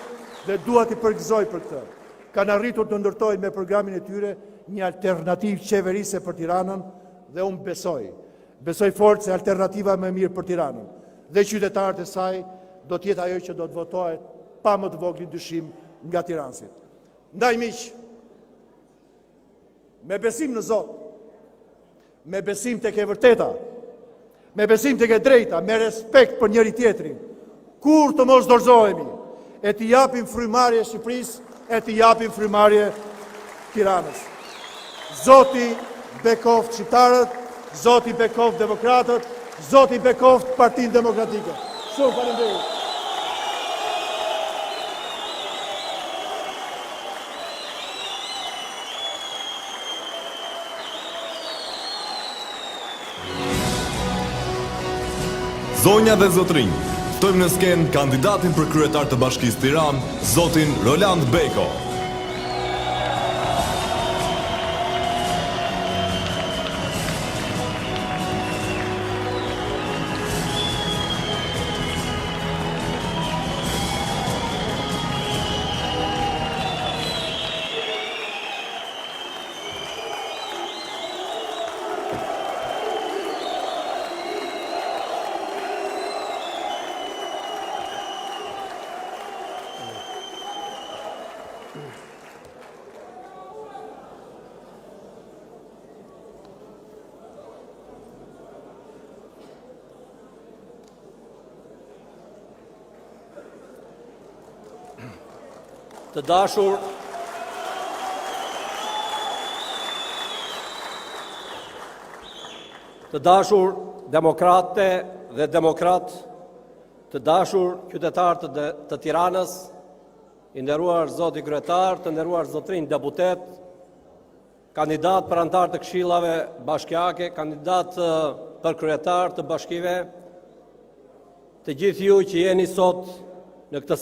dhe dua t'i përgëzoj për këtë. Kanë arritur të ndërtojnë me programin e tyre një alternativë qeverise për Tiranën dhe unë besoj fort se alternativa më e mirë për Tiranën dhe qytetarët e saj do t'jetë ajo që do të votohet pa më të voglin dyshim nga tiranësit. Ndaj miq, me besim në Zot, me besim tek e vërteta, me besim tek e drejta, me respekt për njëri tjetrin, kur të mos dorëzohemi, e t'i japim frymarrje Shqipërisë, e t'i japim frymarrje Tiranës. Zoti bekoft shqiptarët, Zoti bekoft demokratët, Zoti bekoft Partinë Demokratike. Shumë faleminderit. Zonja dhe zotrinj, ftojmë në skenë kandidatin për kryetar të Bashkisë Tiranë, zotin Roland Beko. Të dashur, demokrate dhe demokrat, të dashur qytetarë të Tiranës, i nderuar zoti kryetar, të nderuar zotrinj deputet, kandidat për antar të këshillave bashkiake, kandidat për kryetar të bashkive, të gjithë ju që jeni sot në këtë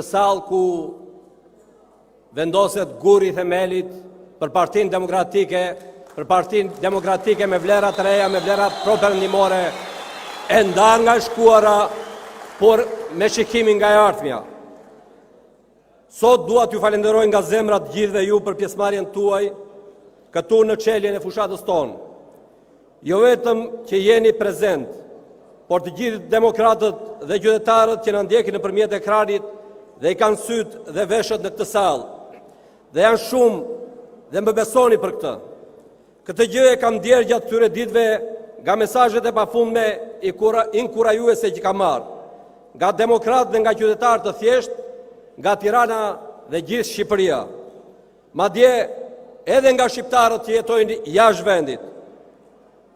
sallë ku vendoset guri i themelit për Partinë Demokratike, me vlera të reja, me vlera propërndimore, e ndar nga shkuara, por me shikimin nga e ardhmja. Sot dua t'ju falenderoj nga zemra të gjithëve ju për pjesëmarrjen tuaj këtu në çeljen e fushatës tonë. Jo vetëm që jeni prezent, por të gjithë demokratët dhe qytetarët që na ndjekin nëpërmjet ekranit dhe i kanë sytë dhe veshët në këtë sallë. Dhe janë shumë dhe më besoni për këtë. Këtë gjë e kam ndjerë gjatë këtyre ditëve nga mesazhet e pafundme inkurajuese që kam marrë, nga demokratë dhe nga qytetarë të thjeshtë, nga Tirana dhe gjithë Shqipëria. Madje edhe nga shqiptarët që jetojnë jashtë vendit.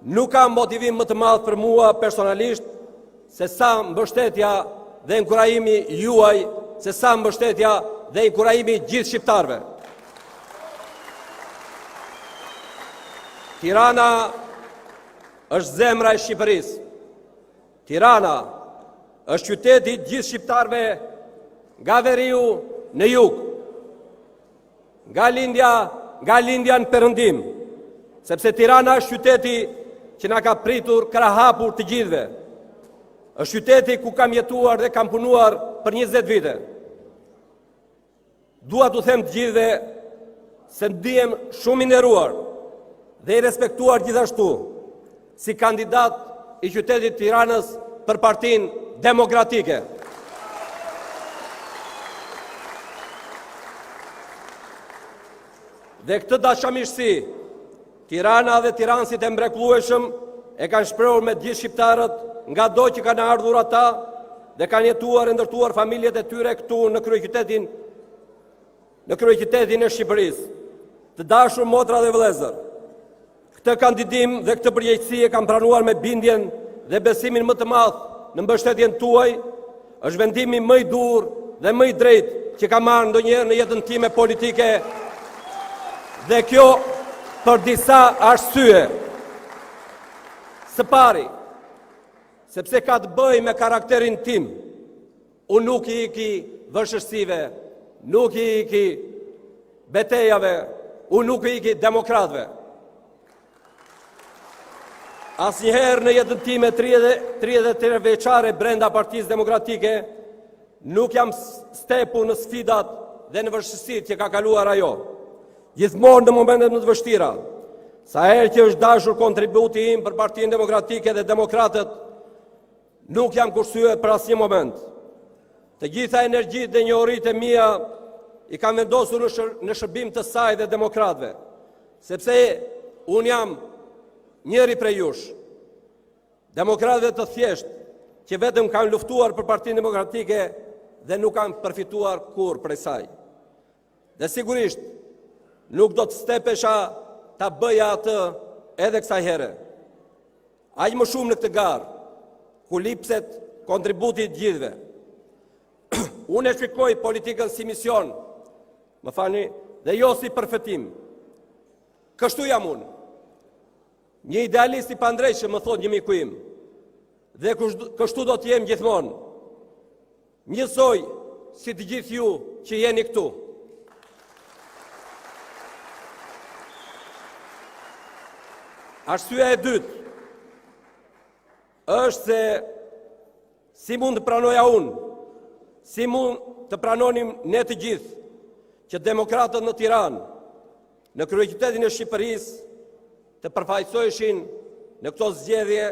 Nuk kam motivim më të madh për mua personalisht se sa mbështetja dhe inkurajimi juaj, se sa mbështetja dhe inkurajimi gjithë shqiptarëve. Tirana është zemra e Shqipërisë. Tirana është qyteti i gjithë shqiptarëve nga veriu në jug, nga lindja në perëndim, sepse Tirana është qyteti që na ka pritur krahapur të gjithëve. Është qyteti ku kam jetuar dhe kam punuar për 20 vite. Dua t'u them të gjithëve se ndihem shumë i nderuar dhe i respektuar gjithashtu si kandidat i qytetit Tiranës për Partinë Demokratike. Dhe këtë dashamirësi, Tirana dhe tiranësit e mrekullueshëm e kanë shprehur me gjithë shqiptarët nga do që kanë ardhur ata dhe kanë jetuar e ndërtuar familjet e tyre këtu në kryeqytetin e Shqipërisë. Të dashur motra dhe vëllezër, këtë kandidim dhe këtë përgjegjësi e kam pranuar me bindjen dhe besimin më të madh në mbështetjen tuaj. Është vendimi më i dur dhe më i drejtë që ka marrë ndonjëherë në jetën time politike, dhe kjo për disa arsye. Së pari, sepse ka të bëjë me karakterin tim, unë nuk i iki vëshërsive, nuk i iki betejave, unë nuk i iki demokratëve. Asnjëherë në jetën time 33 vjeçare brenda Partisë Demokratike nuk jam stepu në sfidat dhe në vështirësitë që ka kaluar ajo. Gjithmonë në momentet më të vështira, sa herë që është dashur kontributi im për Partinë Demokratike dhe Demokratët, nuk jam kursyer për asnjë moment. Të gjitha energjitë dhe njohuritë e mia i kam vendosur në shërbim të saj dhe demokratëve, sepse unë jam njëri prej jush, demokratëve të thjeshtë që vetëm kanë luftuar për Partinë Demokratike dhe nuk kanë përfituar kur prej saj. Dhe sigurisht nuk do të stepesha ta bëja atë edhe kësaj here. Aq më shumë në këtë garë, ku lipset kontributi të gjithëve. Unë e shikoj politikën si mision, më fani, dhe jo si përfetim. Kështu jam unë. Një idealist i pandrejshëm, më thot një miku im, dhe kështu do të jem gjithmonë. Njësoj si të gjithë ju që jeni këtu. Arsyeja e dytë është se si mund të pranoja unë, si mund të pranonim ne të gjithë, që demokratët në Tiranë, në kryeqytetin e Shqipërisë, të përfaqësoheshin në këto zgjedhje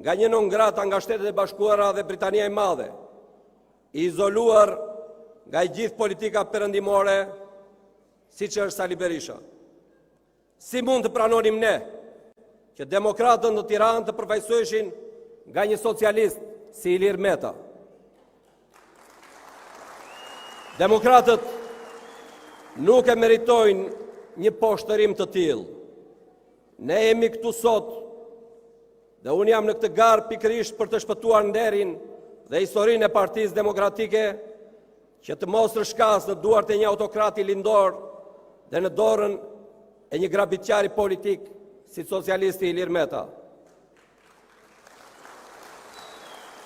nga një non grata nga Shtetet e Bashkuara dhe Britania e Madhe, i izoluar nga i gjithë politika perëndimore, siç është Sali Berisha. Si mund të pranonim ne që demokratët në Tiranë të përfaqësoheshin nga një socialist si Ilir Meta? Demokratët nuk e meritojnë një poshtërim të tillë. Ne jemi këtu sot dhe unë jam në këtë garë pikërisht për të shpëtuar nderin dhe historinë e Partisë Demokratike, që të mos rishkas në duart e një autokrati lindor dhe në dorën e një grabitqari politik si socialisti Ilir Meta,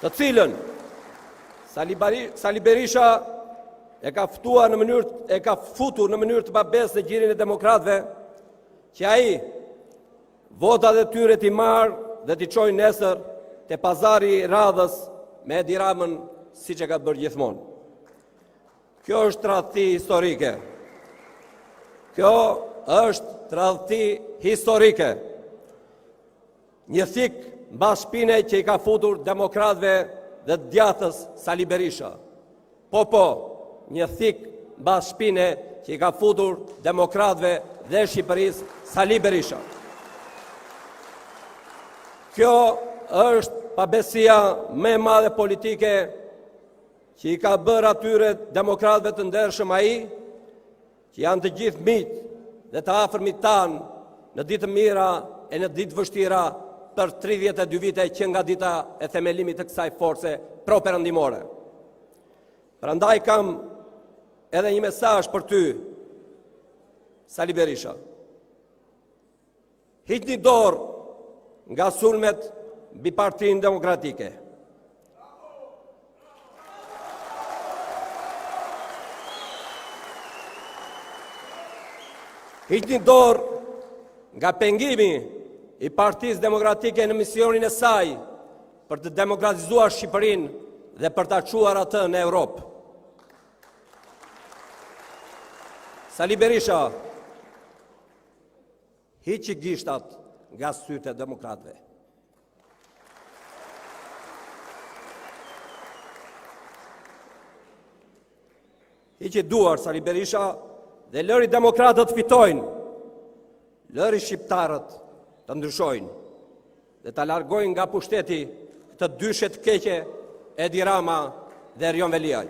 të cilën Sali Berisha e ka futur në mënyrë të pabesë në gjirin e demokratëve, që ai votat e tyre t'i marrë dhe t'i çojë nesër te pazari i radhës me Edi Ramën, siç e ka bërë gjithmonë. Kjo është tradhti historike. Kjo është tradhti historike. Një thik mbas shpine që i ka futur demokratëve dhe djathtës Sali Berisha. Po, një thik mbas shpine që i ka futur demokratëve dhe Shqipërisë Sali Berisha. Kjo është pabesia më e madhe politike që i ka bërë atyre demokratëve të ndershëm ai, që janë të gjithë miq dhe të afërmit tanë në ditë mira e në ditë vështira për 32 vite që nga dita e themelimit të kësaj force pro-perëndimore. Prandaj kam edhe një mesazh për ty, Sali Berisha. Hiqni dorë nga sulmet mbi Partinë Demokratike. Hiqni dorë nga pengimi i Partisë Demokratike në misionin e saj për të demokratizuar Shqipërinë dhe për ta çuar atë në Europë. Sali Berisha, hiqi gishtat nga sytë e demokratëve. Hiqi duar, Sali Berisha, dhe lëri demokratët fitojnë, lëri shqiptarët të ndryshojnë dhe të largojnë nga pushteti të dyshet keqe Edi Rama dhe Erion Veliaj.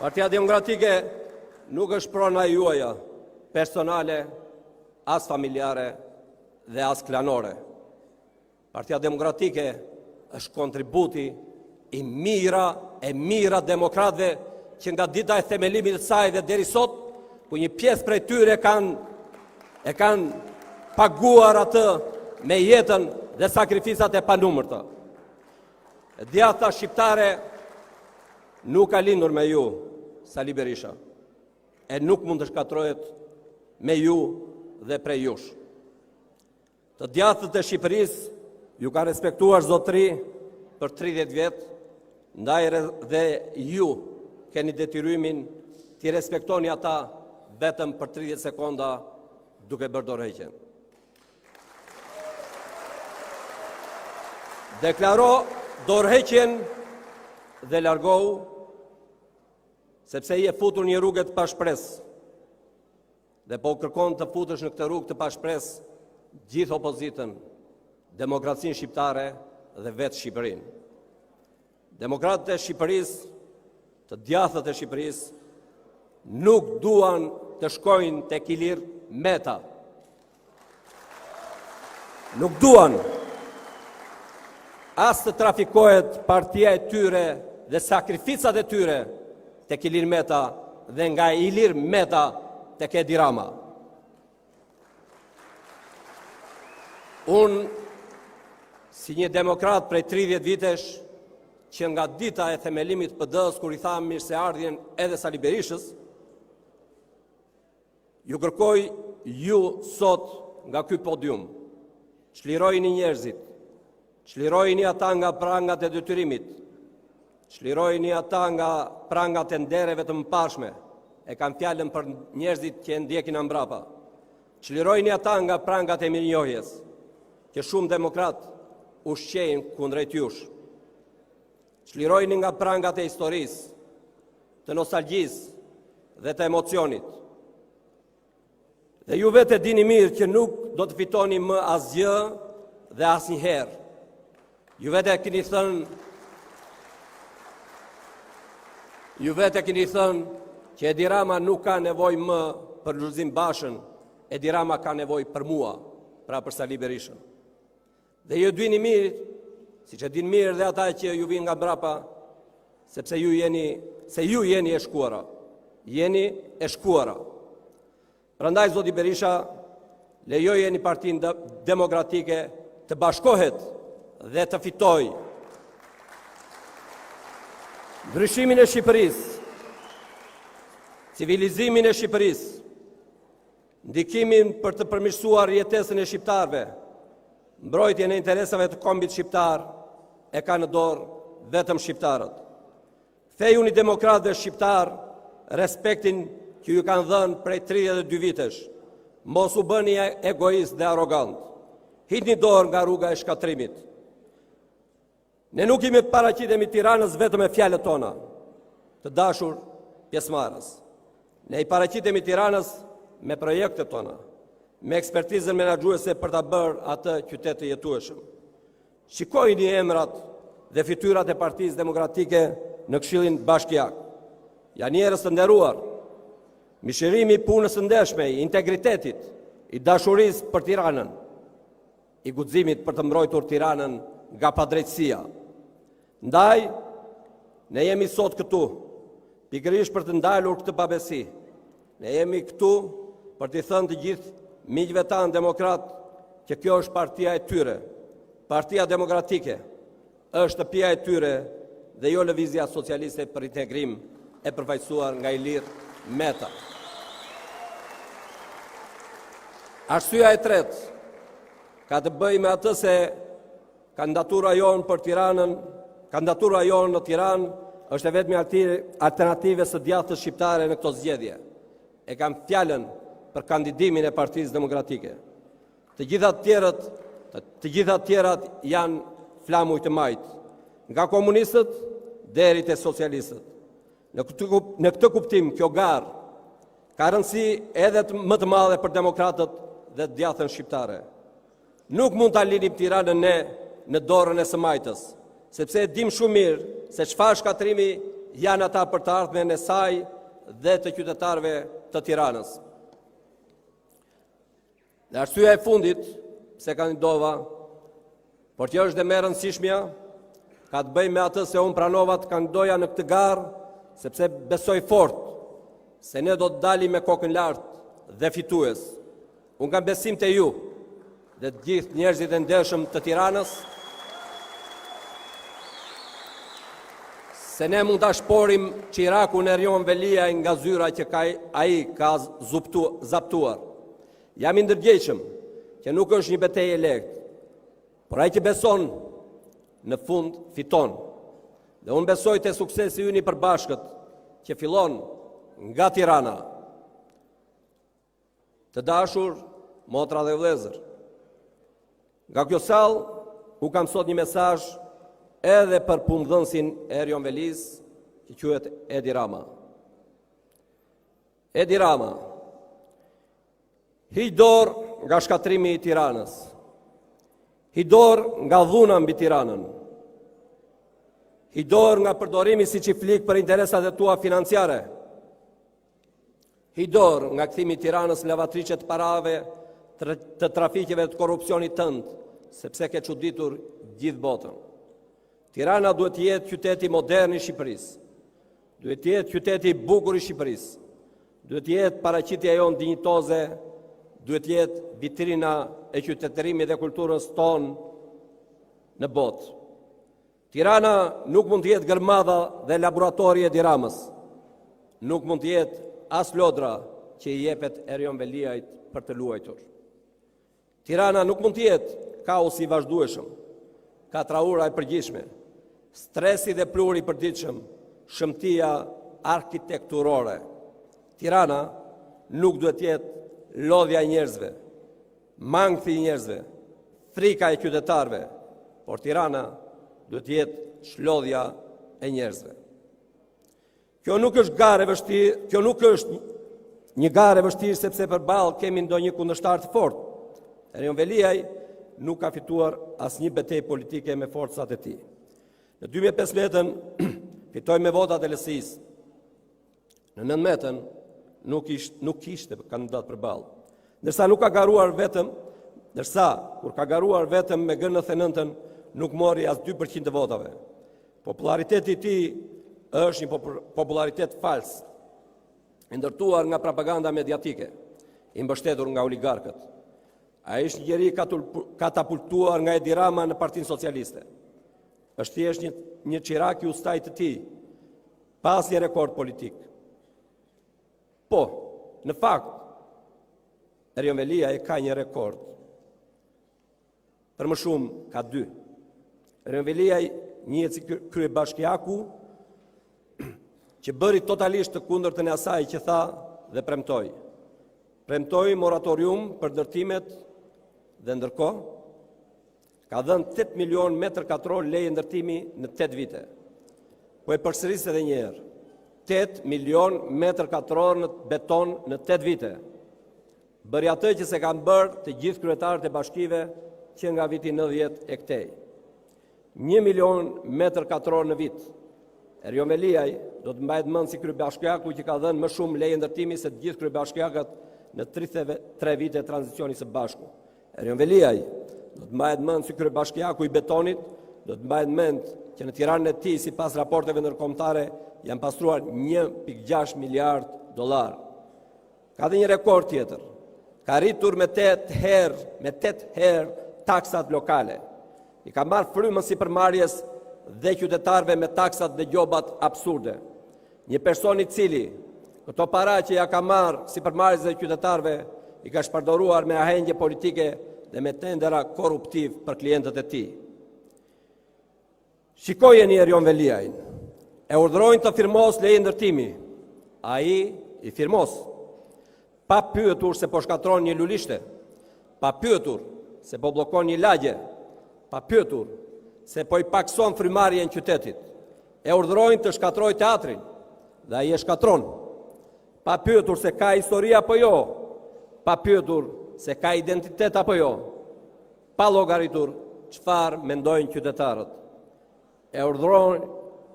Partia Demokratike nuk është prona juaja personale, as familjare dhe as klanore. Partia Demokratike është kontributi i mira demokratëve që nga dita e themelimit të saj dhe deri sot, ku një pjesë prej tyre e kanë paguar atë me jetën dhe sakrificat e panumërta. Djatha shqiptare nuk ka lindur me ju, Sali Berisha, e nuk mund të shkatrohet me ju dhe prej jush. Të djathët e Shqipërisë ju ka respektuar zotëri për 30 vjetë, ndaj dhe ju keni detyrimin t'i respektoni ata vetëm për 30 sekonda duke bërë dorëheqjen. Deklaro dorëheqjen dhe largohu, sepse i e futur një rrugë të pashpresë, dhe po kërkon të futesh në këtë rrugë të pashpresë gjithë opozitën, demokracinë shqiptare dhe vetë Shqipërinë. Demokratët e Shqipërisë, të djathët e Shqipërisë, nuk duan të shkojnë tek Ilir Meta. Nuk duan as të trafikohet partia e tyre dhe sakrificat e tyre tek Ilir Meta dhe nga Ilir Meta tek Edi Rama. Unë, si një demokrat prej 30 vitesh, që nga dita e themelimit PD-s, kur i thamë mirëseardhjen edhe Sali Berishës, ju kërkoj ju sot nga ky podium, çlirojini njerëzit, çlirojini ata nga prangat e detyrimit, çlirojini ata nga prangat e ndereve të mëparshme, e kam fjalën për njerëzit që e ndjekin mbrapa. Çlirojini ata nga prangat e mirënjohjes, që shumë demokrat ushqejnë kundrejt jush. Çlirojini nga prangat e historisë, të nostalgjisë dhe të emocionit. Dhe ju vetë dini mirë që nuk do të fitoni më asgjë dhe asnjëherë. Ju vetë keni thënë që Edi Rama nuk ka nevojë më për Lulzim Bashën, Edi Rama ka nevojë për mua, pra për Sali Berishën. Dhe ju dini mirë, siç e din mirë dhe ata që ju vinë nga mbrapa, sepse ju jeni e shkuara. Jeni e shkuara. Prandaj zoti Berisha, lejojeni Partinë Demokratike të bashkohet dhe të fitojë ndryshimin e Shqipërisë, civilizimin e Shqipërisë, ndikimin për të përmirësuar jetesën e shqiptarëve, mbrojtjen e interesave të kombit shqiptar e ka në dorë vetëm shqiptarët. Kthejuni demokratëve shqiptar respektin që ju kanë dhënë prej 32 vitesh. Mos u bëni egoist dhe arrogant. Hidhni dorë nga rruga e shkatrimit. Ne nuk jemi paraqitemi Tiranës vetëm me fjalët tona, të dashur pjesëmarrës. Ne i paraqitemi Tiranës me projektet tona, me ekspertizën menaxhuese për ta bërë atë qytet të jetueshëm. Shikojini emrat dhe fytyrat e Partisë Demokratike në Këshillin Bashkiak. Janë njerëz të nderuar. Mishërimi i punës së ndeshme, i integritetit, i dashurisë për Tiranën, i guximit për të mbrojtur Tiranën nga padrejtësia. Ndaj, ne jemi sot këtu, pikërisht për të ndalur këtë pabesi. Ne jemi këtu për t'i thënë të gjithë miqve tanë demokrat që kjo është partia e tyre. Partia Demokratike është shtëpia e tyre dhe jo lëvizja socialiste për integrim e përfaqësuar nga Ilir Meta. Arsyeja e tretë ka të bëjë me atë se kandidatura jonë për Tiranën, kandidatura jonë në Tiranë është e vetmi alternative së djathtës shqiptare në këto zgjedhje. E kam fjalën për kandidimin e Partisë Demokratike. Të gjitha tjerat janë flamuj të majtë, nga komunistët deri te socialistët. Në këtë kuptim, kjo garë ka rëndësi edhe më të madhe për demokratët dhe djathtën shqiptare. Nuk mund ta linim Tiranën ne në dorën e së majtës, sepse e dim shumë mirë se çfarë shkatrimi janë ata për të ardhmen e saj dhe të qytetarëve të Tiranës. Dhe arsyeja e fundit pse kandidova, por që është dhe më e rëndësishmja, ka të bëjë me atë se unë pranova të kandidoja në këtë garë, sepse besoj fort se ne do të dalim me kokën lartë dhe fitues. Unë kam besim te ju dhe të gjithë njerëzit e ndershëm të Tiranës, se ne mund ta shporim Qirakun e Erion Veliaj nga zyra që ai ka zaptuar. Jam i ndërgjegjshëm që nuk është një betejë e lehtë, por ai që beson në fund fiton. Dhe unë besoj te suksesi ynë i përbashkët që fillon nga Tirana. Të dashur motra dhe vëllezër, nga kjo sallë u kam sot një mesazh edhe për punëdhënësin e Erion Velis, që quhet Edi Rama. Edi Rama, hiq dorë nga shkatrimi i Tiranës. Hiq dorë nga dhuna mbi Tiranën. Hiq dorë nga përdorimi si çiflik për interesat e tua financiare. Hiq dorë nga kthimi i Tiranës në lavatriçe të parave, të trafikeve të korrupsionit tënd, sepse ke çuditur gjithë botën. Tirana duhet të jetë qyteti modern i Shqipërisë. Duhet të jetë qyteti i bukur i Shqipërisë. Duhet të jetë paraqitja jonë dinjitoze, duhet të jetë vitrina e qytetërimit dhe kulturës tonë në botë. Tirana nuk mund të jetë gërmadha dhe laboratori e Edi Ramës. Nuk mund të jetë as lodra që i jepet Erion Veliajt për të luajtur. Tirana nuk mund të jetë kaosi i vazhdueshëm, katraura e përgjithshme, stresi dhe pluri i përditshëm, shëmtia arkitekturore. Tirana nuk duhet të jetë lodhja e njerëzve, mangthi i njerëzve, frika e qytetarëve, por Tirana duhet të jetë shlodhja e njerëzve. Kjo nuk është garë e vështirë, kjo nuk është një garë e vështirë sepse përballë kemi ndonjë kundërshtar të fortë. Erion Veliaj nuk ka fituar asnjë betejë politike me forcat e tij. Në 2015 fitoi me votat e LSI-s. Në 19 nuk kishte kandidat përballë. Ndërsa kur ka garuar vetëm me G99 nuk mori as 2% të votave. Populariteti i tij është një popularitet fals, i ndërtuar nga propaganda mediatike, i mbështetur nga oligarkët. Ai është një njeri katapultuar nga Edi Rama në Partinë Socialiste. Është thjesht një Qirak i ustajt të tij, pas një rekord politik. Po, në fakt, Erion Veliaj ka një rekord. Për më shumë ka 2. Erion Veliaj njihet si kryebashkiaku që bëri totalisht të kundërtën e asaj që tha dhe premtoi. Premtoi moratorium për ndërtimet dhe ndërkohë ka dhënë 8 milion metër katror leje ndërtimi në 8 vite. Po e përsëris edhe një herë. 8 milion metër katror në beton në 8 vite. Bëri atë që se kanë bërë të gjithë kryetarët e bashkive që nga viti 90 e këtej. 1 milion metër katror në vit. Erion Veliaj do të mbahet mend si kryebashkiaku që ka dhënë më shumë leje ndërtimi se të gjithë kryebashkiakët në 33 vite e tranzicionit së bashku. Erion Veliaj do të mbahet mend si kryebashkiaku i betonit, do të mbahet mend që në Tiranën e tij sipas raporteve ndërkombëtare janë pastruar 1.6 miliard dollar. Ka dhe një rekord tjetër. Ka rritur me 8 herë taksat lokale. I ka marrë frymën sipërmarrjes dhe qytetarëve me taksat dhe gjobat absurde. Një person i cili këto para që ja ka marrë sipërmarrjes dhe qytetarëve i ka shpërdoruar me ahengje politike dhe me tendera korruptiv për klientët e tij. Shikojeni Erion Veliajin. E urdhërojnë të firmos leje ndërtimi. Ai i firmos. Pa pyetur se po shkatron një lulishte, pa pyetur se po bllokon një lagje, pa pyetur se po i pakson frymarrjen e qytetit. E urdhërojnë të shkatrojë teatrin dhe ai e shkatron. Pa pyetur se ka histori apo jo, pa pyetur se ka identitet apo jo, pa llogaritur çfarë mendojnë qytetarët. E urdhërojnë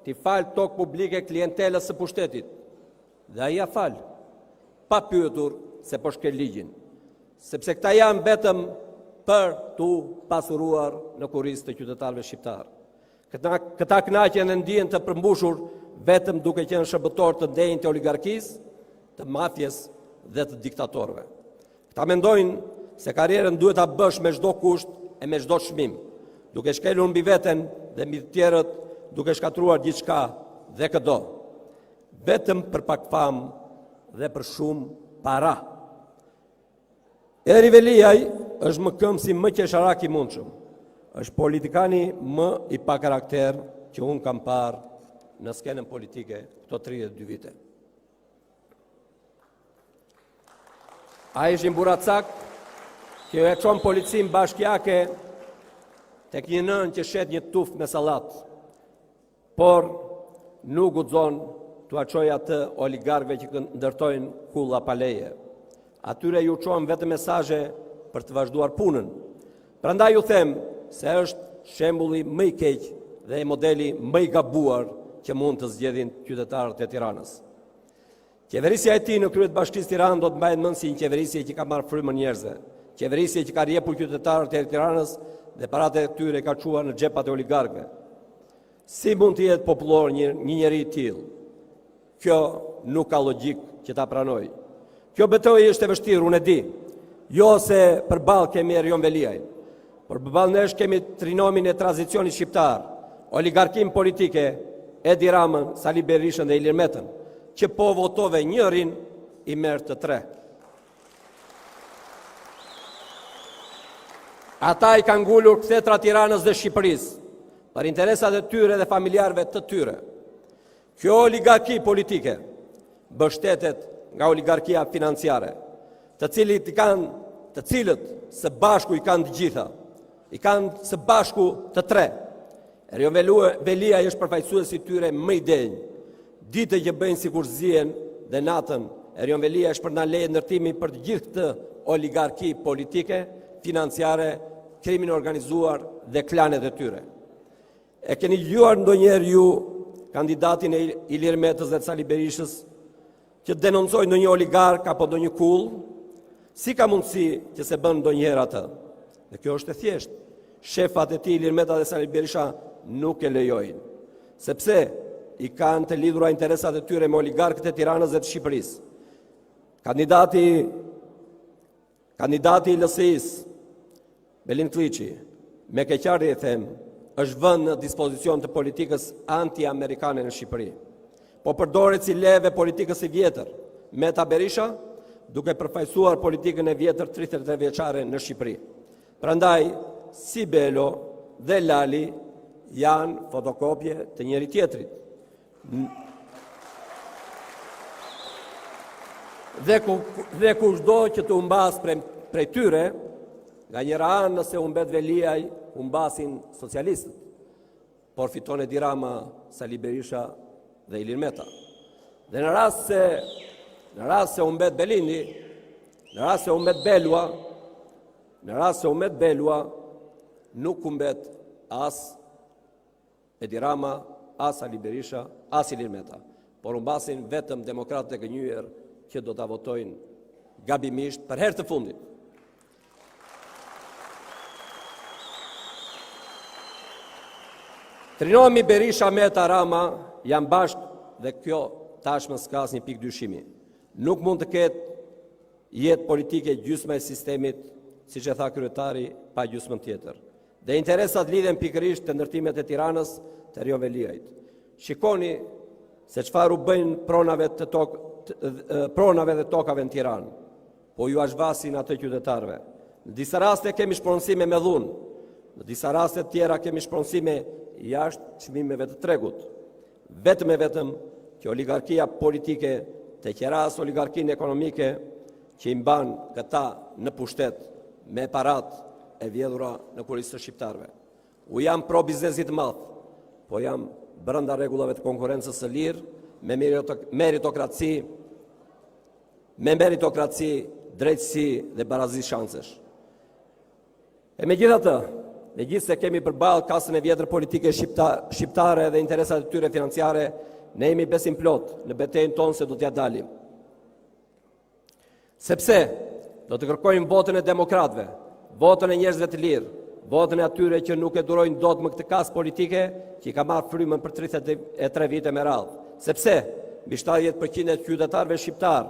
t'i falë tokë publike klientelës së pushtetit. Dhe ai ja fal, pa pyetur se po shkel ligjin, sepse këta janë vetëm për t'u pasuruar në kurriz të qytetarëve shqiptar. Këta kënaqen dhe ndihen të përmbushur vetëm duke qenë shërbëtor të ndenjë të oligarkisë, të mafjes dhe të diktatorëve. Këta mendojnë se karrierën duhet ta bësh me çdo kusht e me çdo çmim, duke shkelur mbi veten dhe mbi të tjerët, duke shkatruar gjithçka dhe këdo, vetëm për pak famë dhe për shumë para. Eri Veliaj është më këmbësi më qesharak i mundshëm. Është politikani më i pa karakter që unë kam parë në skenën politike këto 32 vite. A ishin buracak që e çon policin bashkiake tek një nën që shet një tuftë me sallat, por nuk guxon t'u çojë atë oligarkëve që ndërtojnë kulla pa leje. Atyre ju çon vetëm mesazhe për të vazhduar punën. Prandaj ju them se është shembulli më i keq dhe modeli më i gabuar që mund të zgjedhin qytetarët e Tiranës. Qeverisja e tij në krye të Bashkisë Tiranë do të mbahet mend si një qeverisje që ka marrë frymën njerëzve, qeverisje që ka rjepur qytetarët e Tiranës dhe paratë e tyre ka çuar në xhepat e oligarkëve. Si mund të jetë popullor një njeri i tillë? Kjo nuk ka logjik që ta pranoj. Kjo betejë është e vështirë, unë e di. Jo se përballë kemi Erion Veliajin, por përballë nesh kemi trinomin e tranzicionit shqiptar, oligarkin politike, Edi Ramën, Sali Berishën dhe Ilir Metën, që po votove njërin i merr të tre. Ata i kanë ngulur kthetra Tiranës dhe Shqipërisë për interesat e tyre dhe familjarëve të tyre. Kjo oligarki politike mbështetet nga oligarkia financiare, të cilët së bashku i kanë të gjitha, i kanë së bashku të tre. Erion Veliaj është përfaqësuesi i tyre më i denj. Ditë që bëjnë sikur zihen dhe natën, Erion Veliaj është për na leje ndërtimi për të gjithë këtë oligarki politike, financiare, krimin organizuar dhe klanet e tyre. E keni dëgjuar ndonjëherë ju kandidatin e Ilir Metës dhe Sali Berishës që denoncojnë ndonjë oligark apo ndonjë kull? Si ka mundësi që se bën ndonjëherë atë? Dhe kjo është e thjeshtë. Shefat e tij Ilir Meta dhe Sali Berisha nuk e lejojnë, sepse i kanë të lidhura interesat e tyre me oligarkët e Tiranës dhe të Shqipërisë. Kandidati i LSI-s, Belin Kliçi, me keqardhje e them, është vënë në dispozicion të politikës anti-amerikane në Shqipëri. Po përdoret si leve politikës i vjetër, Meta Berisha, duke përfaqësuar politikën e vjetër 33 vjeçare në Shqipëri. Prandaj, si Belo dhe Lali janë fotokopje të njëri tjetrit. Dhe kushdo që të humbas prej tyre, nga njëra anë nëse humbet Veliaj, humbasin socialistët, por fiton Edi Rama, Sali Berisha dhe Ilir Meta. Dhe në rast se humbet Belindi, në rast se humbet Belua, nuk humbet as Edi Rama, as Sali Berisha, as Ilir Meta, por humbasin vetëm demokratët e gënjur që do ta votojnë gabimisht për herë të fundit. Trinomi Berisha, Meta, Rama janë bashkë dhe kjo tashmë s'ka asnjë pikë dyshimi. Nuk mund të ketë jetë politike gjysma e sistemit, siç e tha kryetari, pa gjysmën tjetër. Dhe interesat lidhen pikërisht të ndërtimet e Tiranës të Erion Veliajit. Shikoni se çfarë u bëjnë pronave dhe tokave në Tiranë, po ju azhvasin atë qytetarëve. Në disa raste kemi shpronësime me dhunë, në disa raste tjera kemi shpronësime jashtë çmimeve të tregut. Vetëm e vetëm që oligarkia politike të qeras oligarkinë ekonomike që i mban këta në pushtet me parat e vjedhura në kurisë të shqiptarëve. U jam pro biznesit madh, po jam brenda rregullave të konkurrencës së lirë, me meritokraci, drejtësi dhe barazi shansesh. E megjithatë, megjithse kemi përballë kasën e vjetër politike shqiptare dhe interesat e tyre financiare, ne jemi besim plot në betejën tonë se do t'ja dalim. Sepse do të kërkojmë votën e demokratëve, votën e njerëzve të lirë, votën e atyre që nuk e durojnë dot më këtë kasë politike që i ka marrë frymën për 33 vite me radhë. Sepse mbi 70% e qytetarëve shqiptar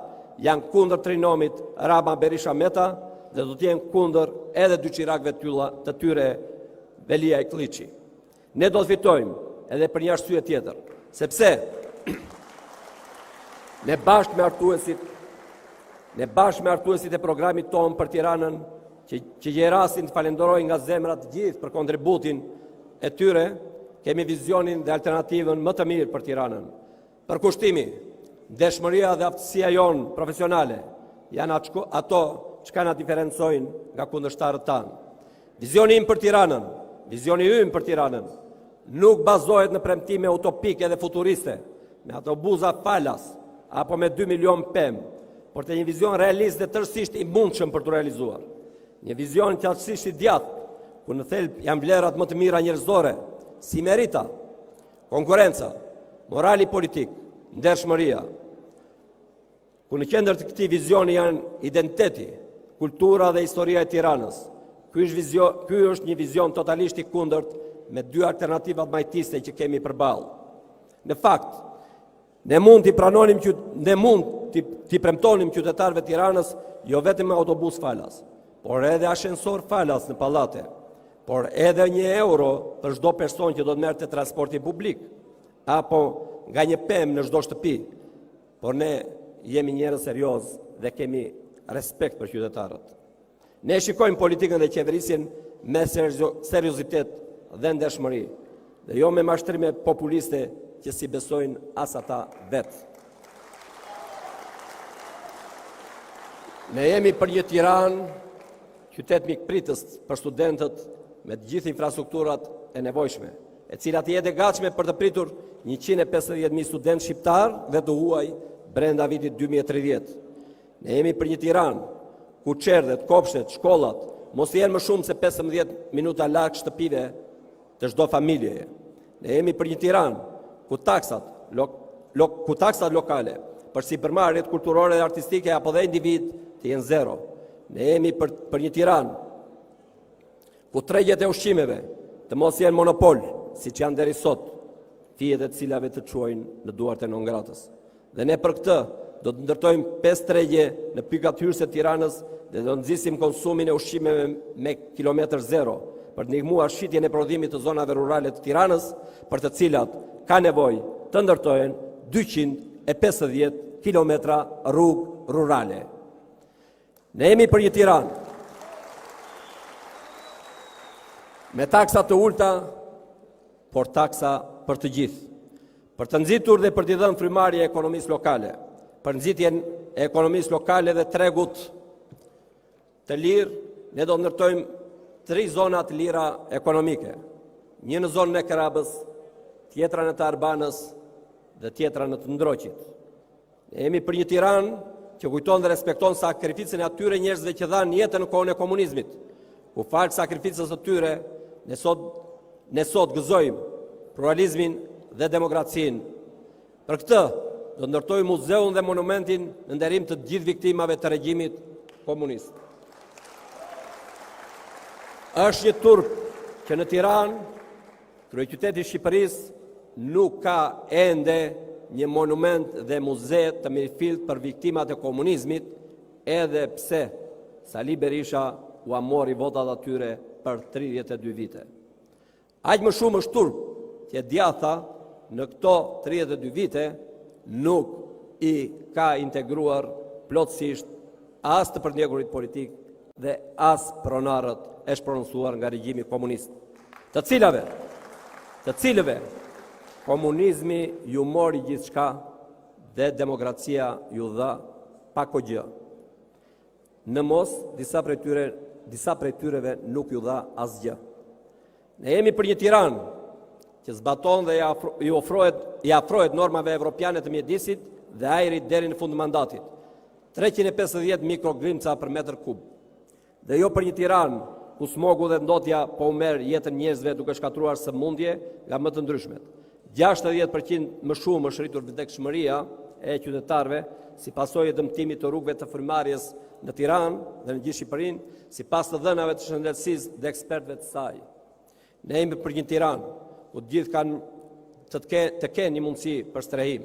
janë kundër trinomit Rama Berisha Meta dhe do të jenë kundër edhe dy qirakëve të tyre Velia e Kliçi. Ne do të fitojmë edhe për një arsye tjetër, sepse ne bashkë me artuesit e programit tonë për Tiranën, që gjerasin të falenderoj nga zemrat gjithë për kontributin e tyre, kemi vizionin dhe alternativën më të mirë për Tiranën. Për kushtimi, dëshmëria dhe aftësia jonë profesionale janë ato që na diferencojnë nga kundërshtarët tanë. Vizioni im për Tiranën, vizioni ymë për Tiranën, nuk bazohet në premtime utopike dhe futuriste, me autobuza falas, apo me 2 milion pemë, por të një vizion realist dhe tërësisht i mundshëm për të realizuar. Një vizion qartësisht i djathtë, ku në thelb janë vlerat më të mira njerëzore, si merita, konkurenca, morali politik, ndershmëria. Ku në qendër të këtij vizioni janë identiteti, kultura dhe historia e Tiranës. Ky është një vizion totalisht i kundërt me dy alternativat majtiste që kemi përballë. Në fakt, ne mund t'i premtonim qytetarëve të Tiranës jo vetëm me autobus falas, por edhe ashensor falas në pallate, por edhe €1 për çdo person që do të merrte transporti publik, apo nga një pemë në çdo shtëpi. Por ne jemi njerëz serioz dhe kemi respekt për qytetarët. Ne shikojmë politikën dhe qeverisjen me seriozitet dhe ndershmëri, dhe jo me mashtrime populiste që si besojnë as ata vetë. Ne jemi për një Tiranë, qytet mikpritës për studentët me të gjithë infrastrukturat e nevojshme, e cilat jetë e gatshme për të pritur 150.000 studentë shqiptar dhe të huaj brenda vitit 2030. Ne jemi për një Tiranë ku qerdhet, kopshtet, shkollat mos jenë më shumë se 15 minuta larg shtëpive të çdo familjeje. Ne jemi për një Tiranë ku taksat lokale për sipërmarrjet kulturore dhe artistike apo dhe individ të jenë zero. Ne jemi për një Tiranë ku tregjet e ushqimeve të mos jenë monopol, siç janë deri sot, fijet e cilave të quajnë në duart e non-gratës. Dhe ne për këtë do të ndërtojmë 5 tregje në pykat hyrëse të Tiranës dhe do nxisim konsumin e ushqimeve me kilometër zero për të ndihmuar shitjen e prodhimit të zonave rurale të Tiranës, për të cilat ka nevojë të ndërtohen 250 kilometra rrugë rurale. Ne jemi për një Tiranë me taksa të ulta, por taksa për të gjithë, për të nxitur dhe për t'i dhënë frymarrje e ekonomisë lokale, për nxitjen e ekonomisë lokale dhe tregut të lirë. Ne do ndërtojmë 3 zona të lira ekonomike, një në zonën e Karabës, tjetra në të Arbanës dhe tjetra në të Ndroqit. Ne jemi për një Tiranë që kujton dhe respekton sakrificën e atyre njerëzve që dhanë jetën në kohën e komunizmit, ku falë sakrificës të tyre, ne sot gëzojmë pluralizmin dhe demokracinë. Për këtë, do ndërtojmë muzeun dhe monumentin në nderim të gjithë viktimave të regjimit komunist. Është një turp që në Tiranë, kryeqyteti i Shqipërisë, nuk ka ende një monument dhe muze të mirëfillt për viktimat e komunizmit, edhe pse Sali Berisha u amori votat atyre për 32 vite. Aq më shumë është turp që djatha në këto 32 vite nuk i ka integruar plotësisht as të përndjekurit politik dhe as pronarët e shpronësuar nga regjimi komunist, të cilëve komunizmi ju mori gjithçka dhe demokracia ju dha pako gjë. Në mos, disa prej tyreve nuk ju dha asgjë. Ne jemi për një Tiranë që zbaton dhe i afrohet normave evropiane të mjedisit dhe ajrit deri në fund të mandatit. 350 mikrogrimca për metër kub. Dhe jo për një Tiranë ku smogu dhe ndotja po merr jetën njerëzve duke shkatruar sëmundje nga më të ndryshmet. 60% më shumë është rritur vdekshmëria e qytetarëve si pasojë e dëmtimit të rrugëve të frymarrjes në Tiranë dhe në gjithë Shqipërinë, sipas të dhënave të shëndetësisë dhe ekspertëve të saj. Ne jemi për një Tiranë ku të gjithë kanë të kenë një mundësi për strehim.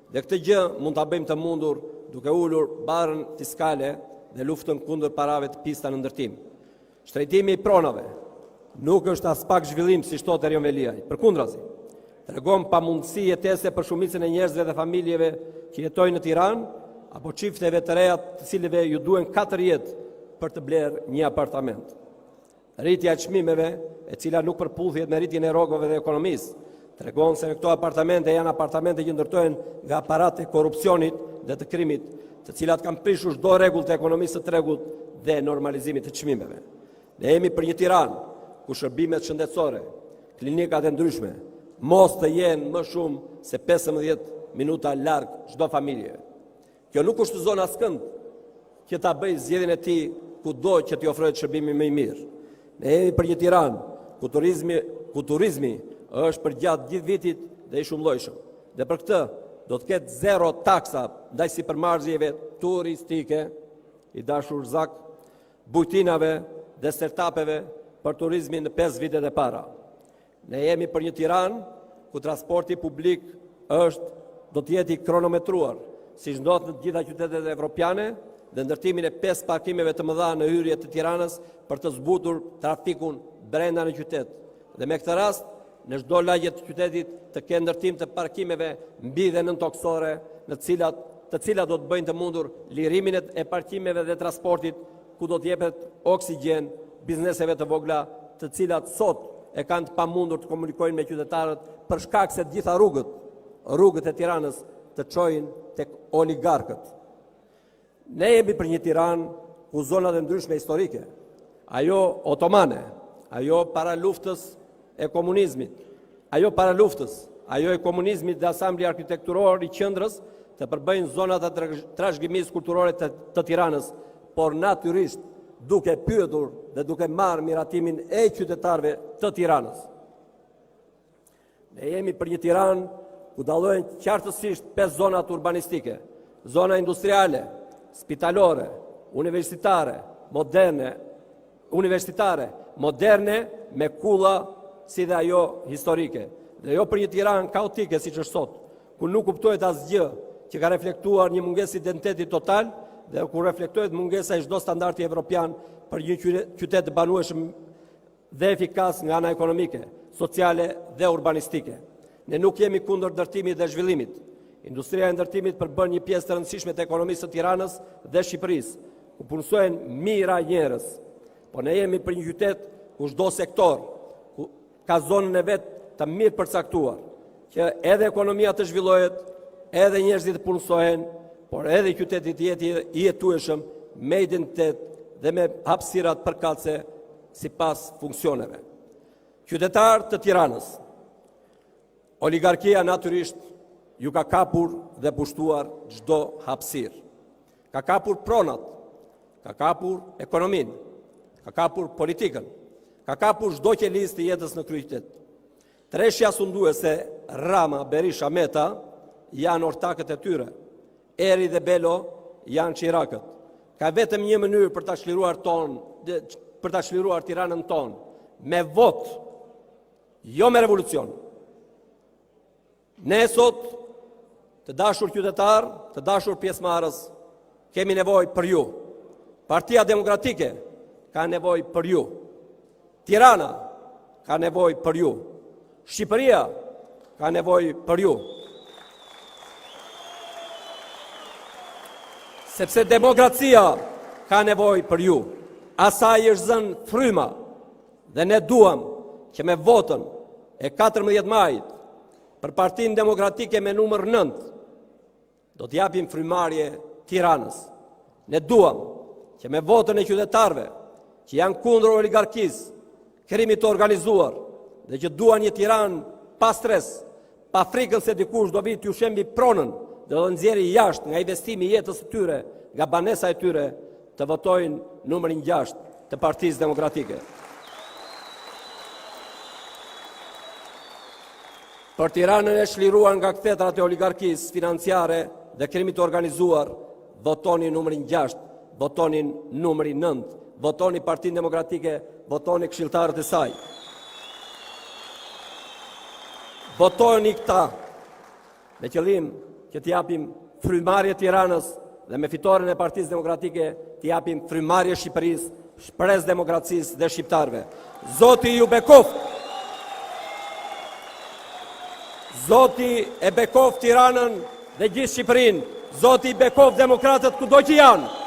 Dhe këtë gjë mund ta bëjmë të mundur duke ulur barrën fiskale dhe luftën kundër parave të pista në ndërtim. Shtrejtimi i pronave nuk është as pak zhvillim si shtot Erion Veliaj. Përkundrazi, tregon pamundësi jetese për shumicën e njerëzve dhe familjeve që jetojnë në Tiranë apo çifteve të reja të cilëve ju duhen 4 jetë për të blerë një apartament. Rritja e çmimeve, e cila nuk përputhjet me rritjen e rrogave dhe ekonomisë, tregon se në këto apartamente janë apartamente që ndërtohen nga aparate e korrupsionit dhe të krimit, të cilat kanë prishur çdo rregull të ekonomisë së tregut dhe normalizimit të çmimeve. Ne jemi për një Tiranë ku shërbimet shëndetësore, klinikat e ndryshme, mos të jenë më shumë se 15 minuta larg çdo familje. Kjo nuk kushtozon askënd që ta bëj zgjedhjen e tij kudo që t'i ofrohet shërbimi më i mirë. Ne jemi për një Tiranë ku turizmi është për gjatë gjithë vitit dhe i shumëllojshëm. Dhe për këtë do të ketë 0 taksa ndaj sipërmarrëzjeve turistike, i dashur Zak, bujtinave dhe startupeve për turizmin në 5 vitet e para. Ne jemi për një Tiranë ku transporti publik do të jetë i kronometruar, siç ndodh në të gjitha qytetet evropiane, dhe ndërtimin e 5 parkimeve të mëdha në hyrje të Tiranës për të zbutur trafikun brenda në qytet. Dhe me këtë rast, në çdo lagje të qytetit të kenë ndërtim të parkimeve mbi dhe nën toksore, të cilat do të bëjnë të mundur lirimin e parkimeve dhe transportit, ku do të jepet oksigjen bizneseve të vogla, të cilat sot e kanë të pamundur të komunikojnë me qytetarët për shkak se të gjitha rrugët e Tiranës të çojnë tek oligarkët. Ne jemi për një Tiranë ku zonat e ndryshme historike, ajo otomane, ajo para luftës e komunizmit, ajo e komunizmit dhe asambli arkitekturor i qendrës të përbëjnë zonat e trashëgimisë kulturore të Tiranës, por natyrisht duke pyetur dhe duke marrë miratimin e qytetarëve të Tiranës. Ne jemi për një Tiranë ku dallohen qartësisht 5 zonat urbanistike: zona industriale, spitalore, universitare, moderne me kulla si dhe ajo historike. Dhe jo për një Tiranë kaotike siç është sot, ku nuk kuptohet asgjë, që ka reflektuar një mungesë identiteti total dhe ku reflektohet mungesa e çdo standardi evropian për një qytet të banueshëm dhe efikas nga ana ekonomike, sociale dhe urbanistike. Ne nuk jemi kundër ndërtimit dhe zhvillimit. Industria e ndërtimit përbën një pjesë të rëndësishme të ekonomisë së Tiranës dhe Shqipërisë, ku punësohen mijëra njerëz. Po ne jemi për një qytet ku çdo sektor ka zonën e vet të mirë përcaktuar, që edhe ekonomia të zhvillohet, edhe njerëzit të punësohen, por edhe qyteti të jetë i jetueshëm me identitet dhe me hapësirat përkatëse sipas funksioneve. Qytetar të Tiranës, oligarkia natyrisht ju ka kapur dhe pushtuar çdo hapësirë. Ka kapur pronat, ka kapur ekonominë, ka kapur politikën, ka kapur çdo qelisë të jetës në kryeqytet. Treshja sunduese Rama, Berisha, Meta janë ortakët e tyre. Eri dhe Belo janë qirakët. Ka vetëm një mënyrë për ta çliruar Tiranën tonë, me votë, jo me revolucion. Ne sot, të dashur qytetar, të dashur pjesëmarrës, kemi nevojë për ju. Partia Demokratike ka nevojë për ju. Tirana ka nevojë për ju. Shqipëria ka nevojë për ju. Sepse demokracia ka nevojë për ju. Asaj është zënë fryma dhe ne duam që me votën e 14 majit për Partinë Demokratike me numër 9 do t'japim frymarrje Tiranës. Ne duam që me votën e qytetarëve që janë kundër oligarkisë, krimit të organizuar dhe që duan një Tiranë pa stres, pa frikën se dikush do vi t'ju shembi pronën dhe do nxjerrë jashtë nga investimi i jetës së tyre, nga banesa e tyre, të votojnë numrin 6 të Partisë Demokratike. Për Tiranën e çliruar nga kthetrat e oligarkisë financiare, dhe krimit të organizuar, votoni numrin 6, votoni numrin 9, votoni Partinë Demokratike, votoni këshilltarët e saj. Votoni këta me qëllim që t'japim frymarrje Tiranës dhe me fitoren e Partisë Demokratike t'japim frymarrje Shqipërisë, shpresë demokracisë dhe shqiptarëve. Zoti ju bekoft. Zoti e bekoft Tiranën dhe gjithë Shqipërinë. Zoti i bekoft demokratët kudo që janë.